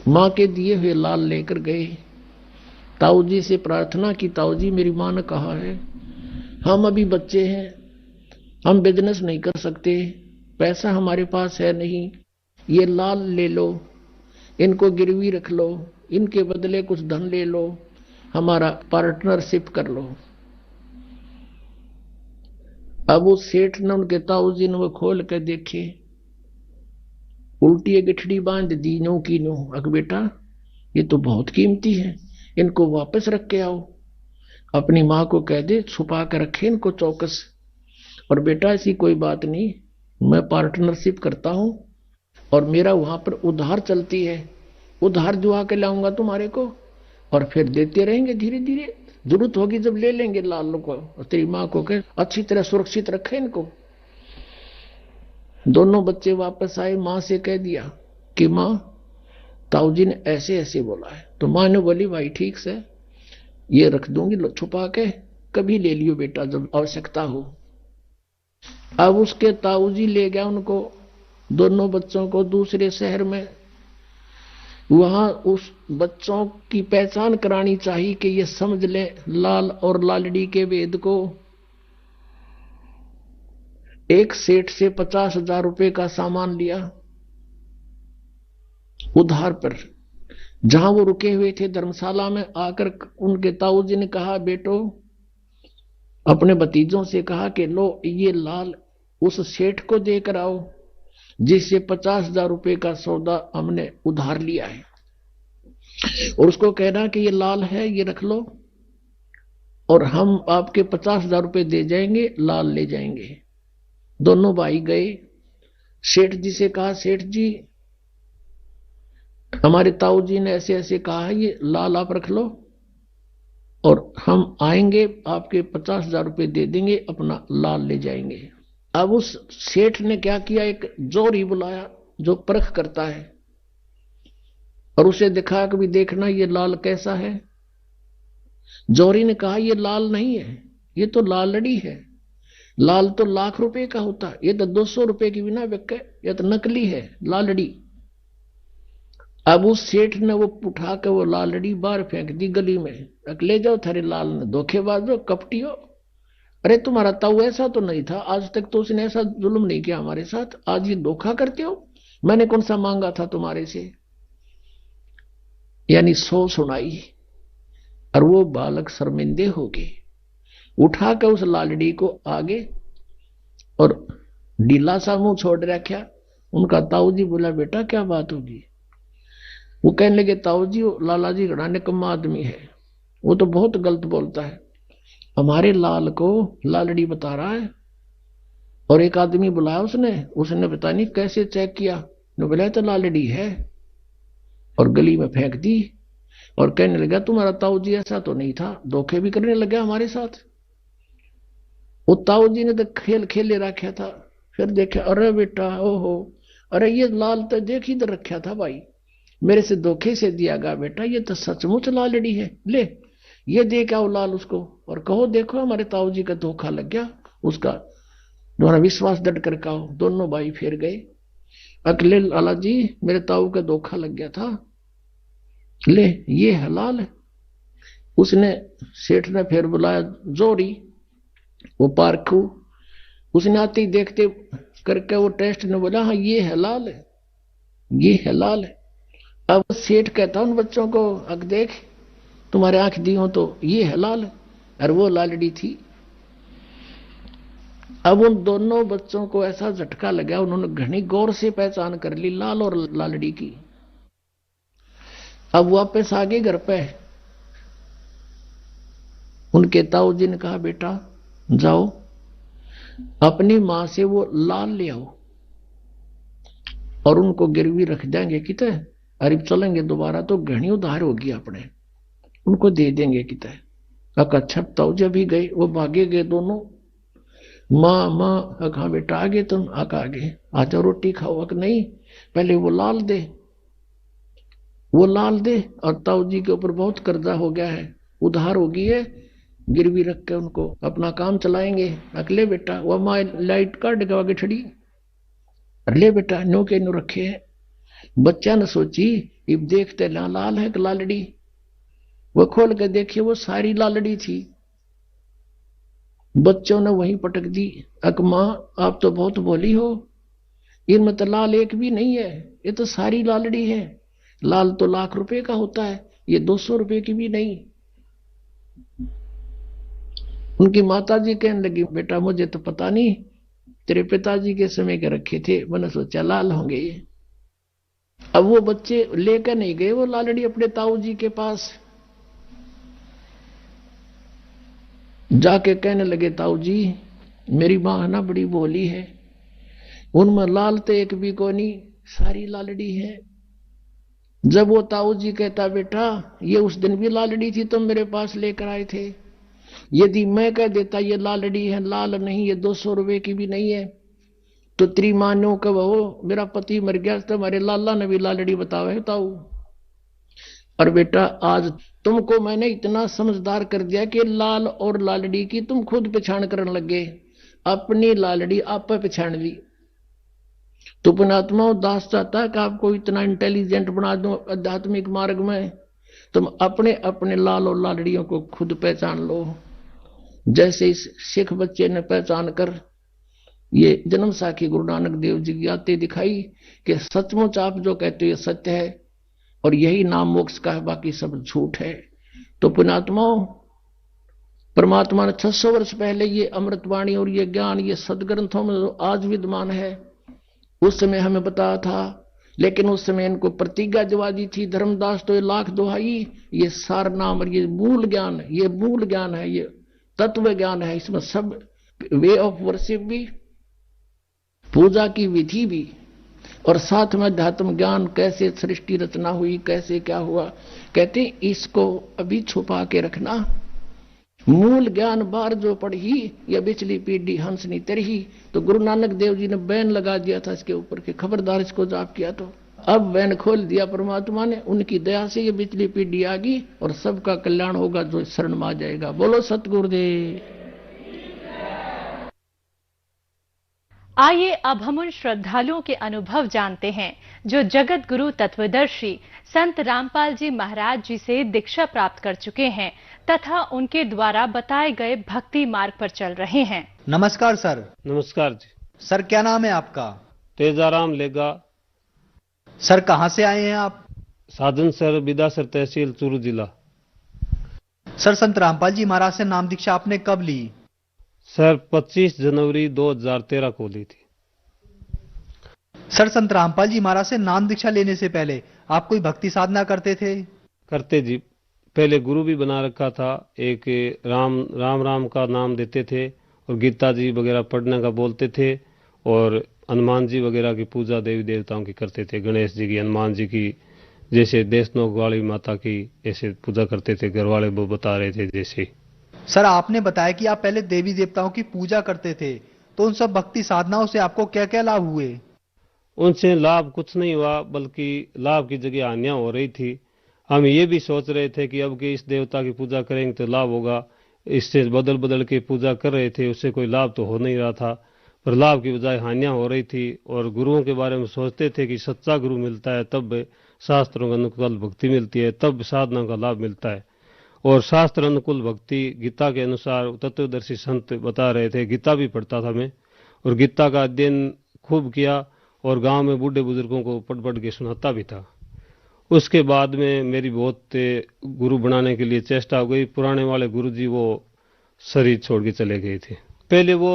मां के दिए हुए लाल लेकर गए, ताऊजी से प्रार्थना की, ताऊजी मेरी मां ने कहा है हम अभी बच्चे हैं, हम बिजनेस नहीं कर सकते, पैसा हमारे पास है नहीं, ये लाल ले लो, इनको गिरवी रख लो, इनके बदले कुछ धन ले लो, हमारा पार्टनरशिप कर लो। अब उस सेठ ने, उनके ताऊजी ने वो खोल कर देखे, उल्टी गिठड़ी बांध दी नो की नो। अग बेटा ये तो बहुत कीमती है, इनको वापस रख के आओ, अपनी मां को कह दे छुपा कर रखे इनको चौकस। और बेटा ऐसी कोई बात नहीं, मैं पार्टनरशिप करता हूं और मेरा वहां पर उधार चलती है, उधार जुआ के लाऊंगा तुम्हारे को और फिर देते रहेंगे धीरे धीरे, जरूरत होगी जब ले लेंगे लाल को। और तेरी मां को कह अच्छी तरह सुरक्षित रखे इनको। दोनों बच्चे वापस आए, मां से कह दिया कि मां ताऊजी ने ऐसे ऐसे बोला है। तो मां ने बोली भाई ठीक से, ये रख दूंगी छुपा के, कभी ले लियो बेटा जब आवश्यकता हो। अब उसके ताऊजी ले गया उनको, दोनों बच्चों को दूसरे शहर में। वहां उस बच्चों की पहचान करानी चाहिए कि ये समझ ले लाल और लालड़ी के वेद को। एक सेठ से 50,000 रुपए का सामान लिया उधार पर। जहां वो रुके हुए थे धर्मशाला में, आकर उनके ताऊजी ने कहा बेटो, अपने भतीजों से कहा कि लो ये लाल उस सेठ को देकर आओ जिससे 50,000 रुपए का सौदा हमने उधार लिया है, और उसको कहना कि ये लाल है, ये रख लो और हम आपके 50,000 रुपए दे जाएंगे, लाल ले जाएंगे। दोनों भाई गए, सेठ जी से कहा सेठ जी हमारे ताऊजी ने ऐसे ऐसे कहा है, ये लाल आप रख लो और हम आएंगे आपके 50,000 रुपए दे देंगे, अपना लाल ले जाएंगे। अब उस सेठ ने क्या किया, एक जोरी बुलाया जो परख करता है और उसे दिखाया कि भी देखना ये लाल कैसा है। जोरी ने कहा ये लाल नहीं है, ये तो लालड़ी है, लाल तो लाख रुपए का होता है, ये तो 200 रुपए की बिना बिके, ये तो नकली है लालड़ी। अब उस सेठ ने वो उठा के वो लालड़ी बाहर फेंक दी गली में, ले जाओ थारे लाल ने, धोखेबाज हो, कपटी हो। अरे तुम्हारा ताऊ ऐसा तो नहीं था, आज तक तो उसने ऐसा जुल्म नहीं किया हमारे साथ, आज ये धोखा करते हो, मैंने कौन सा मांगा था तुम्हारे से। यानी 100 सुनाई और वो बालक शर्मिंदे हो गए, उठा के उस लालड़ी को आगे और ढीला सा मुंह छोड़ रखा। उनका ताऊजी बोला बेटा क्या बात होगी। वो कहने लगे ताऊजी लाला जी घड़ा निकम्मा आदमी है, वो तो बहुत गलत बोलता है, हमारे लाल को लालड़ी बता रहा है। और एक आदमी बुलाया उसने पता नहीं कैसे चेक किया, बोला तो लालड़ी है और गली में फेंक दी और कहने लगा तुम्हारा ताऊजी ऐसा तो नहीं था, धोखे भी करने लगा हमारे साथ। वो ताऊजी ने तो खेल खेले रखा था, फिर देखा अरे बेटा ओहो, अरे ये लाल तो देख इधर रखा था भाई, मेरे से धोखे से दिया गया बेटा, ये तो सचमुच लालड़ी है, ले ये दे क्या वो लाल उसको और कहो देखो हमारे ताऊजी का धोखा लग गया, उसका तुम्हारा विश्वास दृढ़ कर कहो। दोनों भाई फिर गए, अकेले लाला जी मेरे ताऊ का धोखा लग गया था, ले ये हलाल है। उसने सेठ ने फिर बुलाया जोरी, वो पारखू, उसने आते ही देखते करके वो टेस्ट ने बोला हाँ ये हलाल है, ये हलाल है। अब सेठ कहता उन बच्चों को अग देख तुम्हारे आंख दी हो तो ये हलाल है, और वो लालड़ी थी अब उन दोनों बच्चों को ऐसा झटका लगा, उन्होंने घनी गौर से पहचान कर ली लाल और लालड़ी की। अब वापस आ गए घर पे। उनके ताऊ जी ने कहा, बेटा जाओ अपनी मां से वो लाल ले आओ और उनको गिरवी रख देंगे किते, अरे चलेंगे दोबारा तो घनी उधार होगी अपने, उनको दे देंगे किते। अच्छा ताऊ जी भी गए, वो भागे गए दोनों। माँ माँ कहा, बेटा आगे तुम आगे आ जाओ, रोटी खाओ। नहीं, पहले वो लाल दे, वो लाल दे। और ताऊ जी के ऊपर बहुत कर्जा हो गया है, उधार हो गई है, गिरवी रख के उनको अपना काम चलाएंगे। अगले बेटा वो माँ लाइट काट के आगे छड़ी, ले बेटा नो के नो रखे है। बच्चा ने सोची, इब देखते लाल है कि लालड़ी। वो खोल के देखिए, वो सारी लालड़ी थी। बच्चों ने वहीं पटक दी। अक माँ आप तो बहुत भोली हो, इनमें तो लाल एक भी नहीं है, ये तो सारी लालड़ी है। लाल तो लाख रुपए का होता है, ये 200 रुपए की भी नहीं। उनकी माताजी कहने लगी, बेटा मुझे तो पता नहीं, तेरे पिताजी के समय के रखे थे, मैंने सोचा लाल होंगे ये। अब वो बच्चे लेकर नहीं गए वो लालड़ी अपने ताऊ जी के पास। जाके कहने लगे, ताऊ जी मेरी मां ना बड़ी भोली है, उनमें लाल तो एक भी को नहीं, सारी लालड़ी है। जब वो ताऊ जी कहता, बेटा ये उस दिन भी लालड़ी थी, तुम मेरे पास लेकर आए थे। यदि मैं कह देता ये लालड़ी है, लाल नहीं, ये 200 रुपए की भी नहीं है, तो तेरी मानो कहो मेरा पति मर गया, तुम्हारे लाला ने भी लालड़ी बतावे ताऊ। और बेटा आज तुमको मैंने इतना समझदार कर दिया कि लाल और लालड़ी की तुम खुद पहचान करने लगे, अपनी लालड़ी आप पहचान ली। तो पुणात्मा उदास चाहता है कि आपको इतना इंटेलिजेंट बना दूं आध्यात्मिक मार्ग में, तुम अपने अपने लाल और लालड़ियों को खुद पहचान लो। जैसे इस सिख बच्चे ने पहचान कर ये जन्म साखी गुरु नानक देव जी की आते दिखाई कि सचमुच आप जो कहते हो ये सत्य है और यही नाम मोक्ष का है, बाकी सब झूठ है। तो पुण्यात्माओं, परमात्मा ने 600 वर्ष पहले ये अमृतवाणी और ये ज्ञान ये सदग्रंथों में जो आज विद्यमान है, उस समय हमें बताया था। लेकिन उस समय इनको प्रतिज्ञा जवा दी थी, धर्मदास तो ये लाख दुहाई, ये सार नाम और ये मूल ज्ञान, ये मूल ज्ञान है, ये तत्व ज्ञान है। इसमें सब वे ऑफ वर्शिप भी, पूजा की विधि भी, और साथ में अध्यात्म ज्ञान, कैसे सृष्टि रचना हुई, कैसे क्या हुआ। कहते इसको अभी छुपा के रखना, मूल ज्ञान बार जो पढ़ी या बिचली पीढ़ी हंस नहीं तरही। तो गुरु नानक देव जी ने बैन लगा दिया था इसके ऊपर कि खबरदार इसको जाप किया तो। अब बैन खोल दिया परमात्मा ने, उनकी दया से ये बिचली पीढ़ी आ गई और सबका कल्याण होगा जो शरण में आ जाएगा। बोलो सतगुरुदेव। आइए अब हम उन श्रद्धालुओं के अनुभव जानते हैं जो जगत गुरु तत्वदर्शी संत रामपाल जी महाराज जी से दीक्षा प्राप्त कर चुके हैं तथा उनके द्वारा बताए गए भक्ति मार्ग पर चल रहे हैं। नमस्कार सर। नमस्कार जी। सर क्या नाम है आपका? तेजाराम लेगा। सर कहाँ से आए हैं आप? साधन सर, बिदासर तहसील, चूरू जिला। सर संत रामपाल जी महाराज से नाम दीक्षा आपने कब ली? सर 25 जनवरी 2013 को ली थी। सर संत रामपाल जी महाराज से नाम दीक्षा लेने से पहले आप कोई भक्ति साधना करते थे? करते जी, पहले गुरु भी बना रखा था, एक राम का नाम देते थे और गीता जी वगैरह पढ़ने का बोलते थे और हनुमान जी वगैरह की पूजा देवी देवताओं की करते थे, गणेश जी की, हनुमान जी की, जैसे देशनोक वाली माता की ऐसे पूजा करते थे। घर वाले वो बता रहे थे जैसे। सर आपने बताया कि आप पहले देवी देवताओं की पूजा करते थे, तो उन सब भक्ति साधनाओं से आपको क्या क्या लाभ हुए? उनसे लाभ कुछ नहीं हुआ, बल्कि लाभ की जगह हानियां हो रही थी। हम ये भी सोच रहे थे कि अब कि इस देवता की पूजा करेंगे तो लाभ होगा, इससे बदल बदल के पूजा कर रहे थे, उससे कोई लाभ तो हो नहीं रहा था, पर लाभ की बजाय हानियां हो रही थी। और गुरुओं के बारे में सोचते थे कि सच्चा गुरु मिलता है तब शास्त्रों का अनुकूल भक्ति मिलती है, तब साधना का लाभ मिलता है। और शास्त्र अनुकूल भक्ति गीता के अनुसार तत्वदर्शी संत बता रहे थे। गीता भी पढ़ता था मैं और गीता का अध्ययन खूब किया और गांव में बूढ़े बुजुर्गों को पढ़ पढ़ के सुनाता भी था। उसके बाद में मेरी बहुत गुरु बनाने के लिए चेष्टा हो गई। पुराने वाले गुरु जी वो शरीर छोड़ के चले गए थे। पहले वो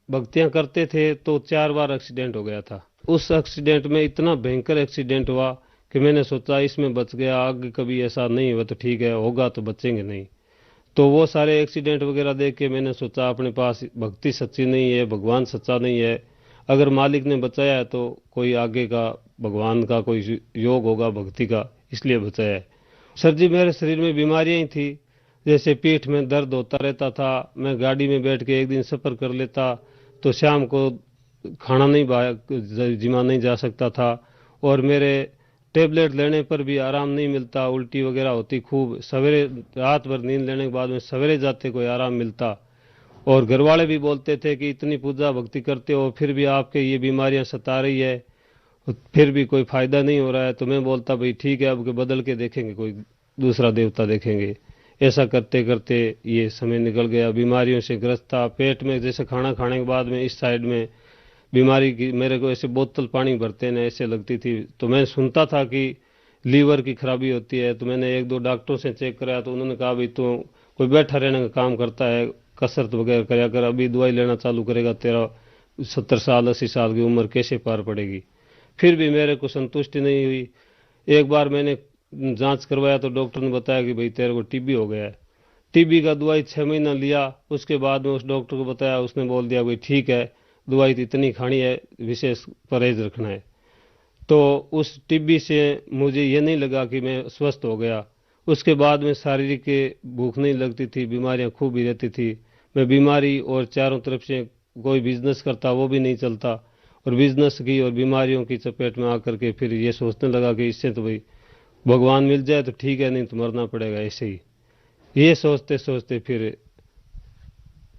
भक्तियां करते थे तो 4 बार एक्सीडेंट हो गया था। उस एक्सीडेंट में इतना भयंकर एक्सीडेंट हुआ कि मैंने सोचा इसमें बच गया, आगे कभी ऐसा नहीं हुआ तो ठीक है, होगा तो बचेंगे नहीं। तो वो सारे एक्सीडेंट वगैरह देख के मैंने सोचा अपने पास भक्ति सच्ची नहीं है, भगवान सच्चा नहीं है। अगर मालिक ने बचाया है तो कोई आगे का भगवान का कोई योग होगा भक्ति का, इसलिए बचाया है। सर जी मेरे शरीर में बीमारियां ही थी, जैसे पीठ में दर्द होता रहता था। मैं गाड़ी में बैठ के एक दिन सफ़र कर लेता तो शाम को खाना नहीं जिमा नहीं जा सकता था, और मेरे टेबलेट लेने पर भी आराम नहीं मिलता, उल्टी वगैरह होती खूब। सवेरे रात भर नींद लेने के बाद में सवेरे जाते कोई आराम मिलता। और घर वाले भी बोलते थे कि इतनी पूजा भक्ति करते हो फिर भी आपके ये बीमारियां सता रही है, फिर भी कोई फायदा नहीं हो रहा है। तो मैं बोलता भाई ठीक है, अब के बदल के देखेंगे, कोई दूसरा देवता देखेंगे। ऐसा करते करते ये समय निकल गया, बीमारियों से ग्रस्त था। पेट में जैसे खाना खाने के बाद में इस साइड में बीमारी की, मेरे को ऐसे बोतल पानी भरते न ऐसे लगती थी। तो मैं सुनता था कि लीवर की खराबी होती है। तो मैंने 1-2 डॉक्टरों से चेक कराया तो उन्होंने कहा भाई तो कोई बैठा रहने का काम करता है, कसरत वगैरह कराया कर, अभी दवाई लेना चालू करेगा तेरा 70 साल 80 साल की उम्र कैसे पार पड़ेगी। फिर भी मेरे को संतुष्टि नहीं हुई। एक बार मैंने जांच करवाया तो डॉक्टर ने बताया कि भाई तेरे को टीबी हो गया है। टीबी का दवाई 6 महीना लिया, उसके बाद में उस डॉक्टर को बताया, उसने बोल दिया भाई ठीक है, दवाई तो इतनी खानी है, विशेष परहेज रखना है। तो उस टीबी से मुझे ये नहीं लगा कि मैं स्वस्थ हो गया। उसके बाद में शारीरिक भूख नहीं लगती थी, बीमारियां खूब ही रहती थी। मैं बीमारी और चारों तरफ से कोई बिजनेस करता वो भी नहीं चलता, और बिजनेस की और बीमारियों की चपेट में आकर के फिर ये सोचने लगा कि इससे तो भाई भगवान मिल जाए तो ठीक है, नहीं तो मरना पड़ेगा ऐसे ही। ये सोचते सोचते फिर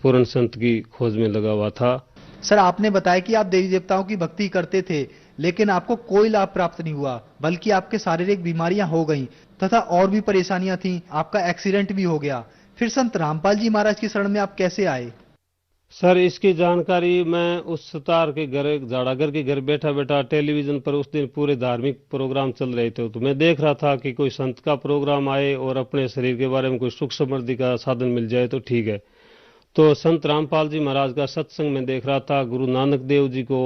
पूर्ण संत की खोज में लगा हुआ था। सर आपने बताया कि आप देवी देवताओं की भक्ति करते थे लेकिन आपको कोई लाभ प्राप्त नहीं हुआ, बल्कि आपके शारीरिक बीमारियां हो गईं तथा और भी परेशानियां थीं, आपका एक्सीडेंट भी हो गया। फिर संत रामपाल जी महाराज की शरण में आप कैसे आए? सर इसकी जानकारी मैं उस सतार के घर, झाड़ागर के घर बैठा बैठा टेलीविजन पर उस दिन पूरे धार्मिक प्रोग्राम चल रहे थे, तो मैं देख रहा था कि कोई संत का प्रोग्राम आए और अपने शरीर के बारे में कोई सुख समृद्धि का साधन मिल जाए तो ठीक है। तो संत रामपाल जी महाराज का सत्संग में देख रहा था। गुरु नानक देव जी को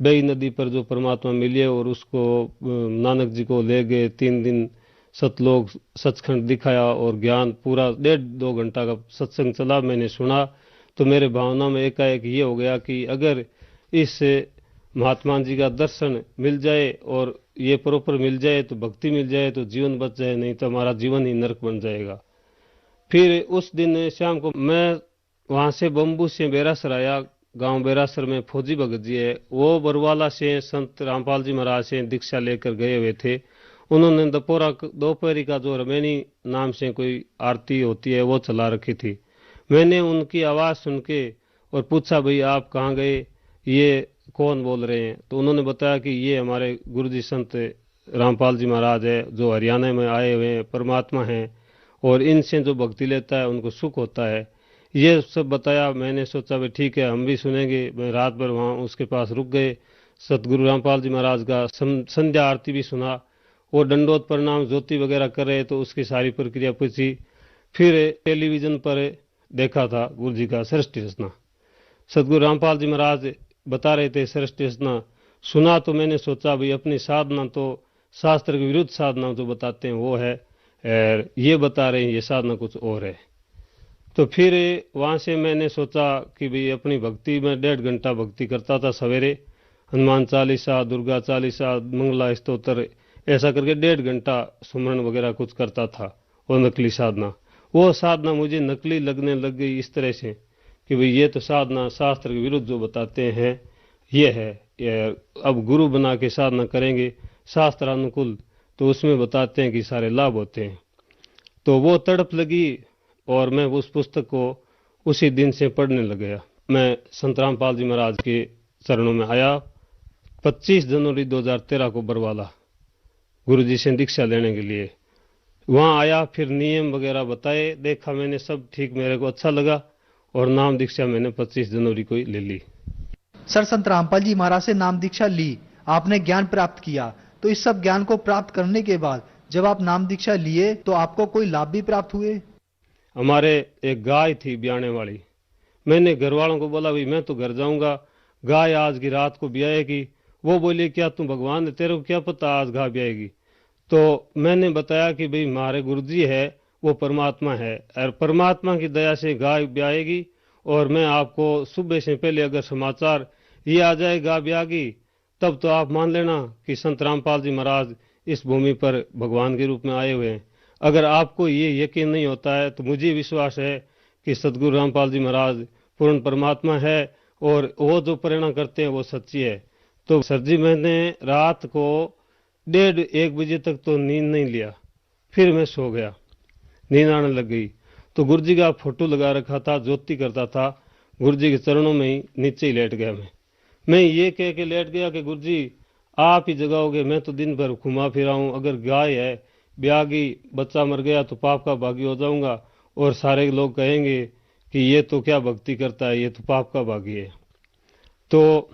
बेई नदी पर जो परमात्मा मिले और उसको नानक जी को ले गए, 3 दिन सतलोक सचखंड दिखाया और ज्ञान पूरा 1.5-2 घंटा का सत्संग चला। मैंने सुना तो मेरे भावना में एकाएक ये हो गया कि अगर इस महात्मा जी का दर्शन मिल जाए और ये प्रॉपर मिल जाए तो भक्ति मिल जाए तो जीवन बच जाए, नहीं तो हमारा जीवन ही नरक बन जाएगा। फिर उस दिन शाम को मैं वहां से बम्बू से बेरासर आया। गांव बेरासर में फौजी भगत जी है, वो बरवाला से संत रामपाल जी महाराज से दीक्षा लेकर गए हुए थे। उन्होंने दोपहरी का जो रमेनी नाम से कोई आरती होती है वो चला रखी थी। मैंने उनकी आवाज़ सुन के और पूछा भाई आप कहाँ गए, ये कौन बोल रहे हैं? तो उन्होंने बताया कि ये हमारे गुरुजी संत रामपाल जी महाराज है जो हरियाणा में आए हुए हैं, परमात्मा हैं, और इनसे जो भक्ति लेता है उनको सुख होता है। ये सब बताया। मैंने सोचा भाई ठीक है हम भी सुनेंगे। मैं रात भर वहाँ उसके पास रुक गए। सतगुरु रामपाल जी महाराज का संध्या आरती भी सुना और दंडोत प्रणाम ज्योति वगैरह कर रहे तो उसकी सारी प्रक्रिया पूछी। फिर टेलीविजन पर देखा था गुरु जी का सृष्टि रचना, सतगुरु रामपाल जी महाराज बता रहे थे सृष्टि रचना। सुना तो मैंने सोचा भाई अपनी साधना तो शास्त्र के विरुद्ध साधना जो बताते हैं वो है, और ये बता रहे हैं ये साधना कुछ और है। तो फिर वहाँ से मैंने सोचा कि भाई अपनी भक्ति में 1.5 घंटा भक्ति करता था सवेरे, हनुमान चालीसा, दुर्गा चालीसा, मंगला स्तोत्र, ऐसा करके 1.5 घंटा सुमरन वगैरह कुछ करता था। वो नकली साधना, वो साधना मुझे नकली लगने लग गई इस तरह से कि भाई ये तो साधना शास्त्र के विरुद्ध जो बताते हैं ये है, अब गुरु बना के साधना करेंगे शास्त्रानुकूल तो उसमें बताते हैं कि सारे लाभ होते हैं। तो वो तड़प लगी और मैं उस पुस्तक को उसी दिन से पढ़ने लग गया। मैं संत रामपाल जी महाराज के चरणों में आया 25 जनवरी 2013 को बरवाला गुरु जी से दीक्षा लेने के लिए। वहाँ आया, फिर नियम वगैरह बताए, देखा मैंने सब ठीक, मेरे को अच्छा लगा और नाम दीक्षा मैंने 25 जनवरी को ही ले ली। सर संत रामपाल जी महाराज से नाम दीक्षा ली, आपने ज्ञान प्राप्त किया, तो इस सब ज्ञान को प्राप्त करने के बाद जब आप नाम दीक्षा लिए तो आपको कोई लाभ भी प्राप्त हुए? हमारे एक गाय थी ब्याने वाली, मैंने घर वालों को बोला भाई मैं तो घर जाऊंगा, गाय आज की रात को ब्याएगी। वो बोले क्या तू भगवान है, तेरे को क्या पता आज गाय ब्याएगी। तो मैंने बताया कि भाई हमारे गुरुजी है वो परमात्मा है और परमात्मा की दया से गाय ब्याएगी। और मैं आपको सुबह से पहले अगर समाचार ये आ जाए गाय ब्याएगी तब तो आप मान लेना कि संत रामपाल जी महाराज इस भूमि पर भगवान के रूप में आए हुए हैं। अगर आपको ये यकीन नहीं होता है तो मुझे विश्वास है कि सतगुरु रामपाल जी महाराज पूर्ण परमात्मा है और वो जो प्रेरणा करते हैं वो सच्ची है। तो सर जी मैंने रात को 1:30 बजे तक तो नींद नहीं लिया, फिर मैं सो गया, नींद आने लग गई। तो गुरुजी का फोटो लगा रखा था, ज्योति करता था, गुरुजी के चरणों में ही नीचे ही लेट गया। मैं ये कह के लेट गया कि गुरुजी आप ही जगाओगे, मैं तो दिन भर घुमा फिरा हूँ, अगर गाय है ब्यागी बच्चा मर गया तो पाप का भागी हो जाऊंगा और सारे लोग कहेंगे कि ये तो क्या भक्ति करता है, ये तो पाप का भागी है। तो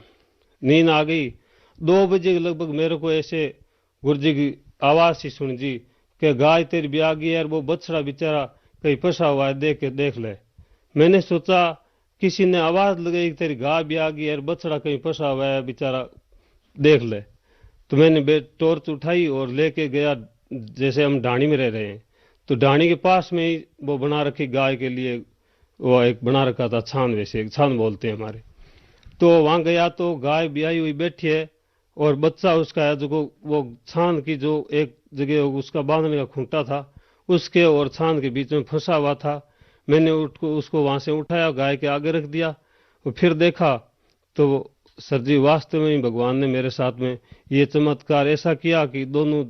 नींद आ गई। 2 बजे के लगभग मेरे को ऐसे गुरुजी की आवाज सी सुन जी कि गाय तेरी ब्यागी है और वो बछड़ा बेचारा कहीं फंसा हुआ है, देख ले। मैंने सोचा किसी ने आवाज लगाई तेरी गाय ब्यागी है और बछड़ा कहीं फंसा हुआ है बेचारा, देख ले। तो मैंने टॉर्च उठाई और लेके गया, जैसे हम ढाणी में रह रहे हैं तो ढाणी के पास में ही वो बना रखी गाय के लिए, वो एक बना रखा था छान, वैसे एक छान बोलते हैं हमारे। तो वहां गया तो गाय ब्याई हुई बैठी है और बच्चा उसका है जो वो छान की जो एक जगह उसका बांधने का खूंटा था उसके और छान के बीच में फंसा हुआ था। मैंने उसको वहां से उठाया, गाय के आगे रख दिया और फिर देखा तो सर जी वास्तव में ही भगवान ने मेरे साथ में ये चमत्कार ऐसा किया कि दोनों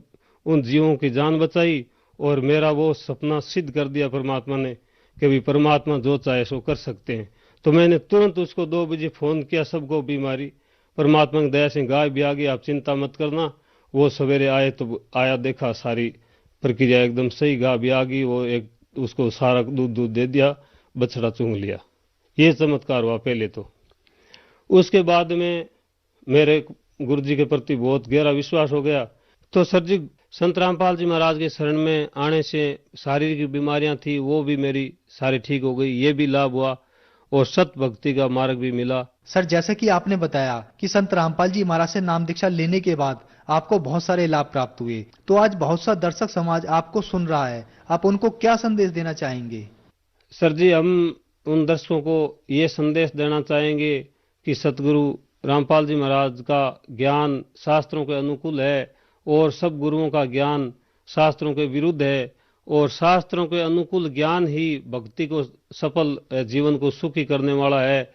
उन जीवों की जान बचाई और मेरा वो सपना सिद्ध कर दिया परमात्मा ने कि भी परमात्मा जो चाहे सो कर सकते हैं। तो मैंने तुरंत उसको 2 बजे फोन किया, सबको बीमारी परमात्मा की दया से गाय भी आ गई, आप चिंता मत करना। वो सवेरे आए तो आया, देखा सारी प्रक्रिया एकदम सही, गाय भी आ गई, वो एक उसको सारा दूध दे दिया, बछड़ा चूंग लिया। ये चमत्कार हुआ पहले। तो उसके बाद में मेरे गुरुजी के प्रति बहुत गहरा विश्वास हो गया। तो सर जी संत रामपाल जी महाराज के शरण में आने से शारीरिक बीमारियां थी वो भी मेरी सारी ठीक हो गई, ये भी लाभ हुआ और सत भक्ति का मार्ग भी मिला। सर जैसे कि आपने बताया कि संत रामपाल जी महाराज से नाम दीक्षा लेने के बाद आपको बहुत सारे लाभ प्राप्त हुए, तो आज बहुत सा दर्शक समाज आपको सुन रहा है, आप उनको क्या संदेश देना चाहेंगे? सर जी हम उन दर्शकों को ये संदेश देना चाहेंगे कि सतगुरु रामपाल जी महाराज का ज्ञान शास्त्रों के अनुकूल है और सब गुरुओं का ज्ञान शास्त्रों के विरुद्ध है और शास्त्रों के अनुकूल ज्ञान ही भक्ति को सफल जीवन को सुखी करने वाला है।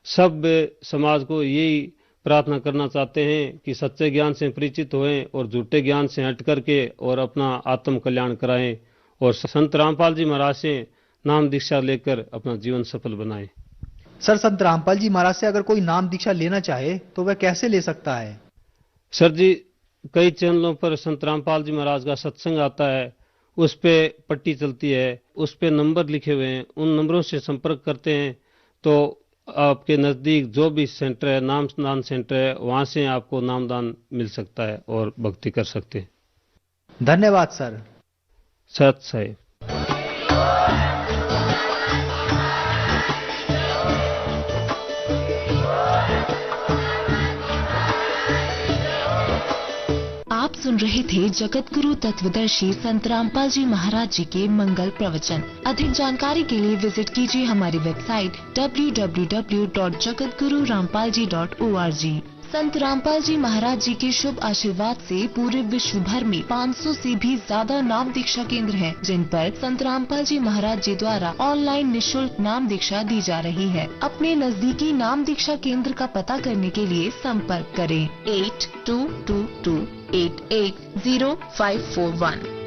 सब समाज को यही प्रार्थना करना चाहते हैं कि सच्चे ज्ञान से परिचित होएं और झूठे ज्ञान से हट करके और अपना आत्म कल्याण कराएं और संत रामपाल जी महाराज से नाम दीक्षा लेकर अपना जीवन सफल बनाएं। सर संत रामपाल जी महाराज से अगर कोई नाम दीक्षा लेना चाहे तो वह कैसे ले सकता है? सर जी कई चैनलों पर संत रामपाल जी महाराज का सत्संग आता है, उस पे पट्टी चलती है, उस पे नंबर लिखे हुए हैं, उन नंबरों से संपर्क करते हैं तो आपके नजदीक जो भी सेंटर है, नामदान सेंटर है, वहां से आपको नामदान मिल सकता है और भक्ति कर सकते हैं। धन्यवाद सर। सत साहिब। आप सुन रहे थे जगत गुरु तत्वदर्शी संत रामपाल जी महाराज जी के मंगल प्रवचन। अधिक जानकारी के लिए विजिट कीजिए हमारी वेबसाइट www.jagatgururampalji.org। संत रामपाल जी महाराज जी के शुभ आशीर्वाद से पूरे विश्व भर में 500 से भी ज्यादा नाम दीक्षा केंद्र हैं, जिन पर संत रामपाल जी महाराज जी द्वारा ऑनलाइन निःशुल्क नाम दीक्षा दी जा रही है। अपने नजदीकी नाम दीक्षा केंद्र का पता करने के लिए संपर्क करें 8222880541।